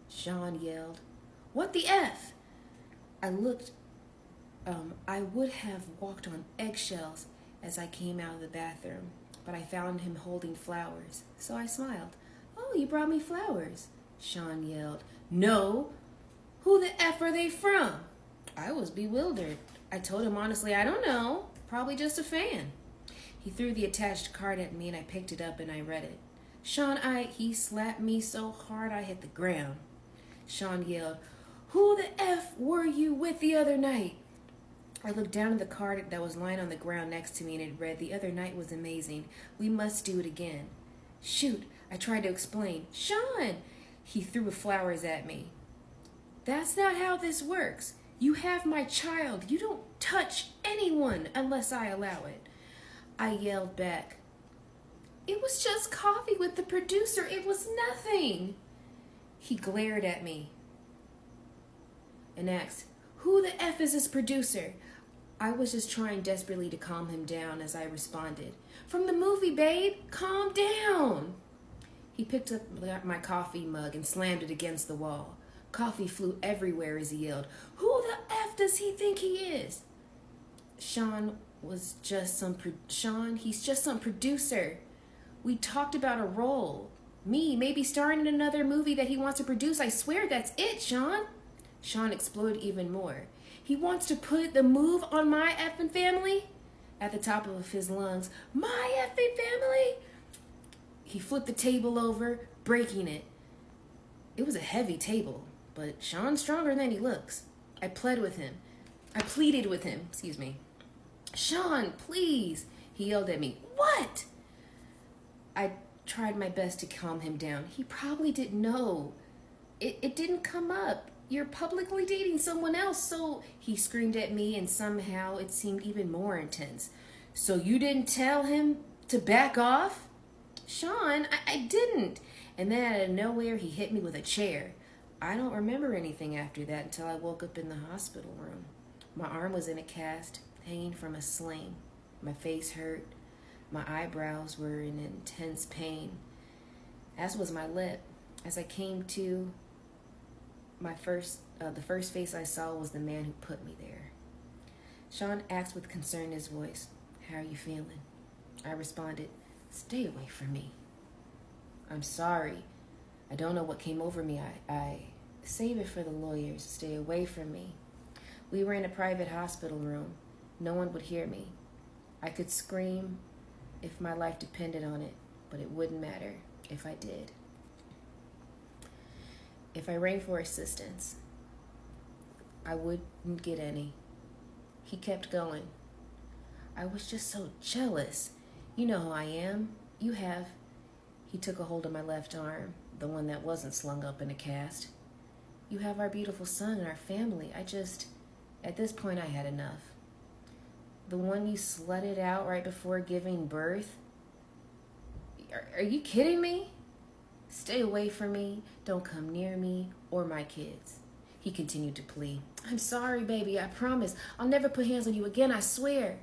A: Sean yelled, "What the F?" I looked. I would have walked on eggshells as I came out of the bathroom, but I found him holding flowers, so I smiled. "Oh, you brought me flowers," Sean yelled. "No! Who the F are they from?" I was bewildered. I told him honestly, I don't know. Probably just a fan. He threw the attached card at me, and I picked it up and I read it. Sean, he slapped me so hard I hit the ground. Sean yelled, "Who the F were you with the other night?" I looked down at the card that was lying on the ground next to me, and it read, "The other night was amazing. We must do it again." Shoot, I tried to explain. Sean! He threw flowers at me. "That's not how this works. You have my child. You don't touch anyone unless I allow it." I yelled back, "It was just coffee with the producer. It was nothing." He glared at me and asked, "Who the F is this producer?" I was just trying desperately to calm him down as I responded, "From the movie, babe. Calm down." He picked up my coffee mug and slammed it against the wall. Coffee flew everywhere as he yelled, "Who the F does he think he is?" He's just some producer. We talked about a role. Me, maybe starring in another movie that he wants to produce. I swear that's it, Sean. Sean exploded even more. He wants to put the move on my effing family? At the top of his lungs, my effing family? He flipped the table over, breaking it. It was a heavy table, but Sean's stronger than he looks. I pleaded with him. "Sean, please." He yelled at me. "What?" I tried my best to calm him down. He probably didn't know. It didn't come up. You're publicly dating someone else, so he screamed at me, and somehow it seemed even more intense. "So you didn't tell him to back off?" "Sean, I didn't." And then out of nowhere, he hit me with a chair. I don't remember anything after that until I woke up in the hospital room. My arm was in a cast, hanging from a sling. My face hurt. My eyebrows were in intense pain, as was my lip. As I came to, the first face I saw was the man who put me there. Sean asked with concern in his voice, "How are you feeling?" I responded, "Stay away from me." "I'm sorry. I don't know what came over me. I save it for the lawyers. Stay away from me." We were in a private hospital room. No one would hear me. I could scream if my life depended on it, but it wouldn't matter if I did. If I rang for assistance, I wouldn't get any. He kept going. I was just so jealous. You know who I am. You have. He took a hold of my left arm, the one that wasn't slung up in a cast. "You have our beautiful son and our family. At this point I had enough. The one you slutted out right before giving birth? Are you kidding me? Stay away from me. Don't come near me or my kids." He continued to plead. "I'm sorry, baby. I promise. I'll never put hands on you again. I swear."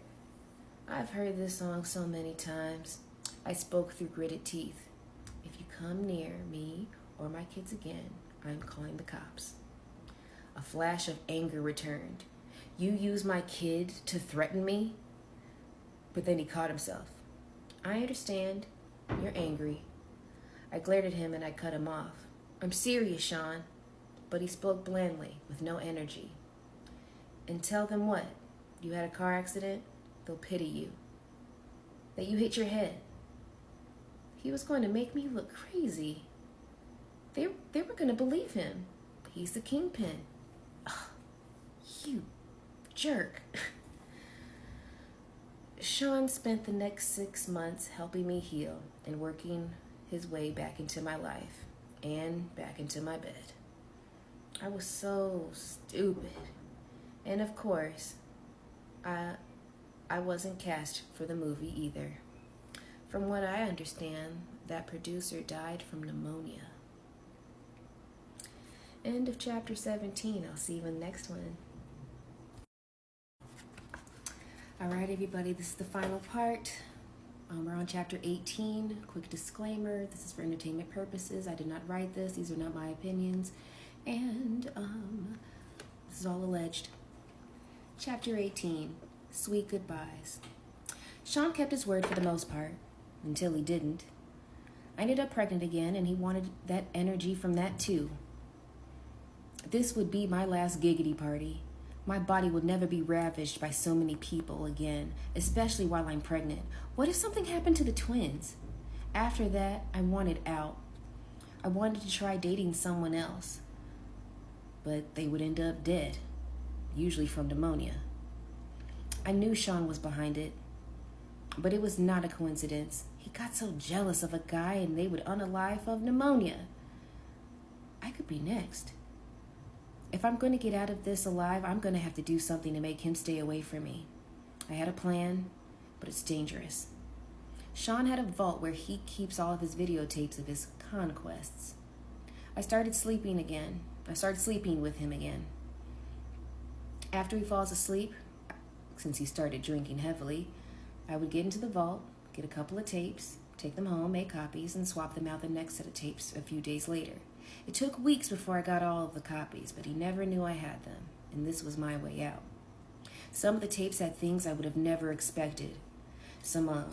A: I've heard this song so many times. I spoke through gritted teeth. "If you come near me or my kids again, I'm calling the cops." A flash of anger returned. "You use my kid to threaten me?" But then he caught himself. "I understand. You're angry." I glared at him and I cut him off. "I'm serious, Sean." But he spoke blandly, with no energy. "And tell them what? You had a car accident? They'll pity you. That you hit your head." He was going to make me look crazy. They were going to believe him. He's the kingpin. Ugh, you jerk. Sean spent the next 6 months helping me heal and working his way back into my life and back into my bed. I was so stupid. And of course, I wasn't cast for the movie either. From what I understand, that producer died from pneumonia. End of chapter 17. I'll see you in the next one. All right, everybody, this is the final part. We're on chapter 18. Quick disclaimer, this is for entertainment purposes. I did not write this. These are not my opinions. And this is all alleged. Chapter 18, Sweet Goodbyes. Sean kept his word for the most part, until he didn't. I ended up pregnant again, and he wanted that energy from that too. This would be my last giggity party. My body would never be ravished by so many people again, especially while I'm pregnant. What if something happened to the twins? After that, I wanted out. I wanted to try dating someone else, but they would end up dead, usually from pneumonia. I knew Sean was behind it, but it was not a coincidence. He got so jealous of a guy and they would unalive of pneumonia. I could be next. If I'm going to get out of this alive, I'm going to have to do something to make him stay away from me. I had a plan, but it's dangerous. Sean had a vault where he keeps all of his videotapes of his conquests. I started sleeping with him again. After he falls asleep, since he started drinking heavily, I would get into the vault, get a couple of tapes, take them home, make copies, and swap them out the next set of tapes a few days later. It took weeks before I got all of the copies, but he never knew I had them, and this was my way out. Some of the tapes had things I would have never expected. Some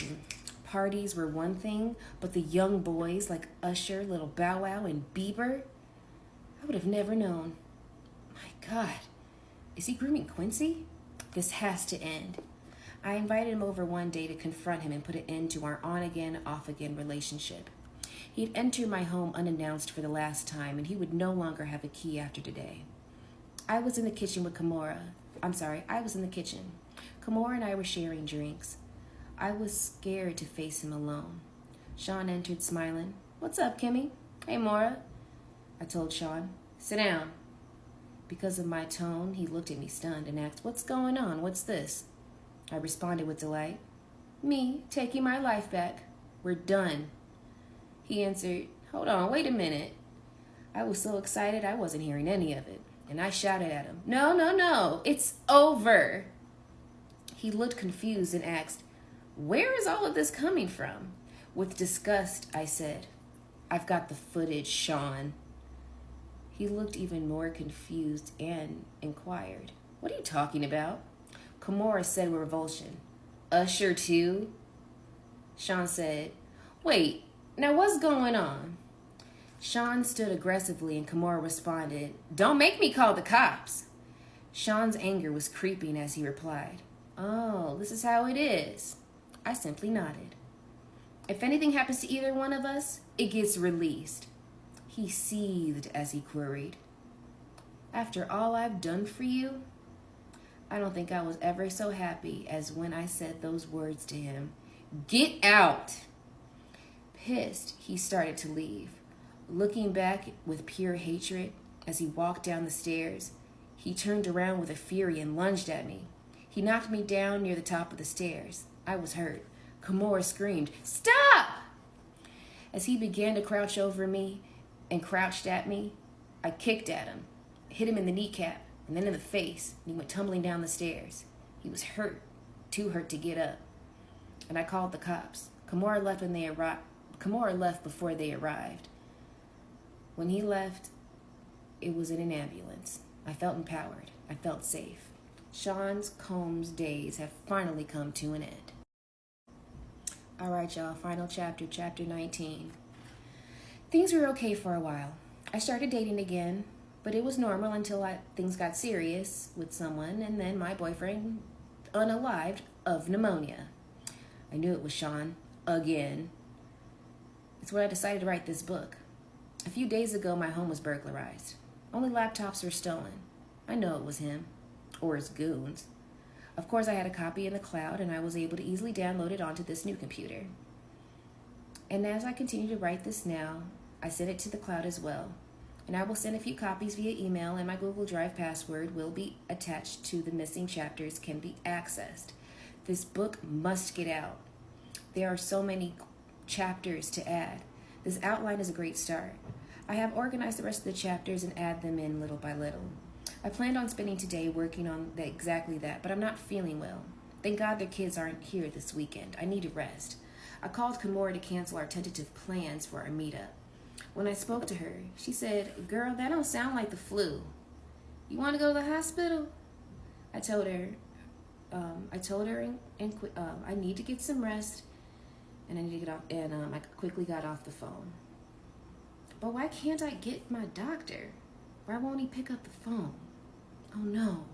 A: parties were one thing, but the young boys like Usher, Little Bow Wow, and Bieber, I would have never known. My God, is he grooming Quincy? This has to end. I invited him over one day to confront him and put an end to our on-again, off-again relationship. He'd entered my home unannounced for the last time, and he would no longer have a key after today. I was in the kitchen. Kimora and I were sharing drinks. I was scared to face him alone. Sean entered smiling. "What's up, Kimmy?" "Hey, Mora." I told Sean. "Sit down." Because of my tone, he looked at me stunned and asked, "What's going on? What's this?" I responded with delight. "Me taking my life back. We're done." He answered, "Hold on, wait a minute." I was so excited I wasn't hearing any of it, and I shouted at him, No, it's over." He looked confused and asked, "Where is all of this coming from?" With disgust, I said, "I've got the footage, Sean." He looked even more confused and inquired, "What are you talking about?" Kimura said with revulsion, "Usher too?" Sean said, "Wait, now what's going on?" Sean stood aggressively and Kimura responded, "Don't make me call the cops." Sean's anger was creeping as he replied, "Oh, this is how it is." I simply nodded. "If anything happens to either one of us, it gets released." He seethed as he queried, "After all I've done for you?" I don't think I was ever so happy as when I said those words to him. "Get out!" Pissed, he started to leave. Looking back with pure hatred as he walked down the stairs, he turned around with a fury and lunged at me. He knocked me down near the top of the stairs. I was hurt. Kimura screamed, "Stop!" As he began to crouch over me and crouched at me, I kicked at him, hit him in the kneecap, and then in the face, and he went tumbling down the stairs. He was hurt, too hurt to get up. And I called the cops. Kimura left before they arrived. When he left, it was in an ambulance. I felt empowered. I felt safe. Sean Combs' days have finally come to an end. All right, y'all, final chapter, chapter 19. Things were okay for a while. I started dating again, but it was normal until things got serious with someone, and then my boyfriend unalived of pneumonia. I knew it was Sean, again. It's when I decided to write this book. A few days ago, my home was burglarized. Only laptops were stolen. I know it was him, or his goons. Of course, I had a copy in the cloud, and I was able to easily download it onto this new computer. And as I continue to write this now, I sent it to the cloud as well. And I will send a few copies via email, and my Google Drive password will be attached to the missing chapters can be accessed. This book must get out. There are so many chapters to add. This outline is a great start. I have organized the rest of the chapters and add them in little by little. I planned on spending today working on exactly that, but I'm not feeling well. Thank God their kids aren't here this weekend. I need a rest. I called Kimura to cancel our tentative plans for our meetup. When I spoke to her, she said, "Girl, that don't sound like the flu. You want to go to the hospital?" I told her I need to get some rest, and I need to get off. And I quickly got off the phone. But why can't I get my doctor? Why won't he pick up the phone? Oh no.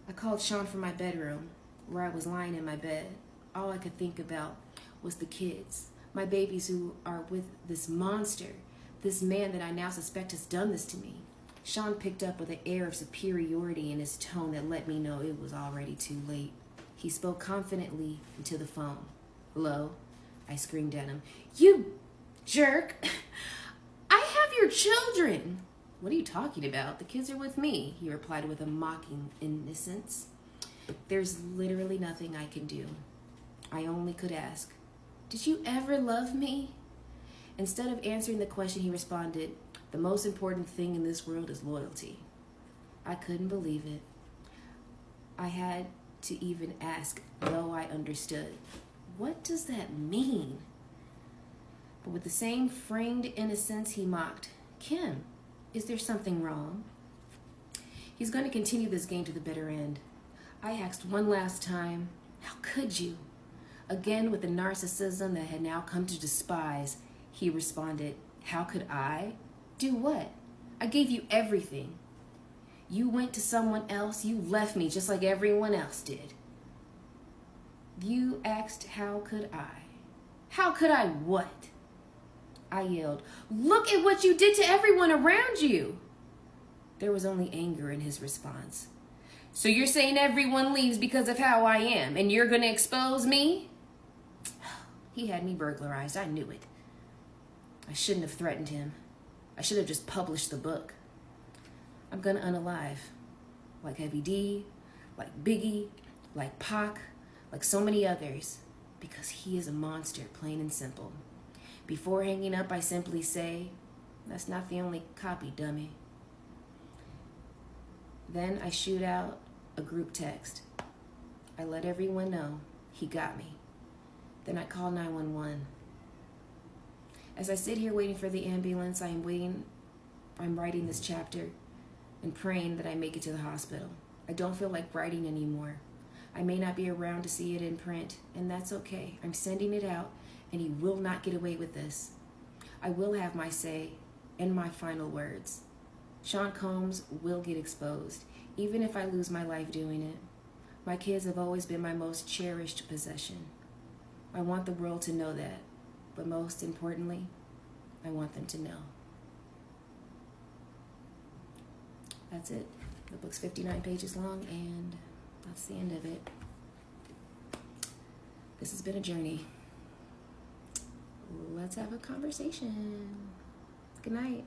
A: I called Sean from my bedroom, where I was lying in my bed. All I could think about was the kids, my babies who are with this monster, this man that I now suspect has done this to me. Sean picked up with an air of superiority in his tone that let me know it was already too late. He spoke confidently into the phone. "Hello?" I screamed at him. "You jerk! I have your children!" "What are you talking about? The kids are with me," he replied with a mocking innocence. There's literally nothing I can do. I only could ask, "Did you ever love me?" Instead of answering the question, he responded, "The most important thing in this world is loyalty." I couldn't believe it. I had to even ask, though I understood. What does that mean? But with the same framed innocence, he mocked, "Kim, is there something wrong?" He's going to continue this game to the bitter end. I asked one last time, "How could you?" Again, with the narcissism that had now come to despise, he responded, "How could I? Do what? I gave you everything. You went to someone else. You left me just like everyone else did." You asked, "How could I?" How could I what? I yelled, "Look at what you did to everyone around you." There was only anger in his response. "So you're saying everyone leaves because of how I am, and you're going to expose me?" He had me burglarized. I knew it. I shouldn't have threatened him. I should have just published the book. I'm going to unalive. Like Heavy D, like Biggie, like Pac, like so many others, because he is a monster, plain and simple. Before hanging up, I simply say, "That's not the only copy, dummy." Then I shoot out a group text. I let everyone know he got me. Then I called 911. As I sit here waiting for the ambulance, I'm writing this chapter and praying that I make it to the hospital. I don't feel like writing anymore. I may not be around to see it in print, and that's okay. I'm sending it out, and he will not get away with this. I will have my say and my final words. Sean Combs will get exposed, even if I lose my life doing it. My kids have always been my most cherished possession. I want the world to know that, but most importantly, I want them to know. That's it. The book's 59 pages long, and that's the end of it. This has been a journey. Let's have a conversation. Good night.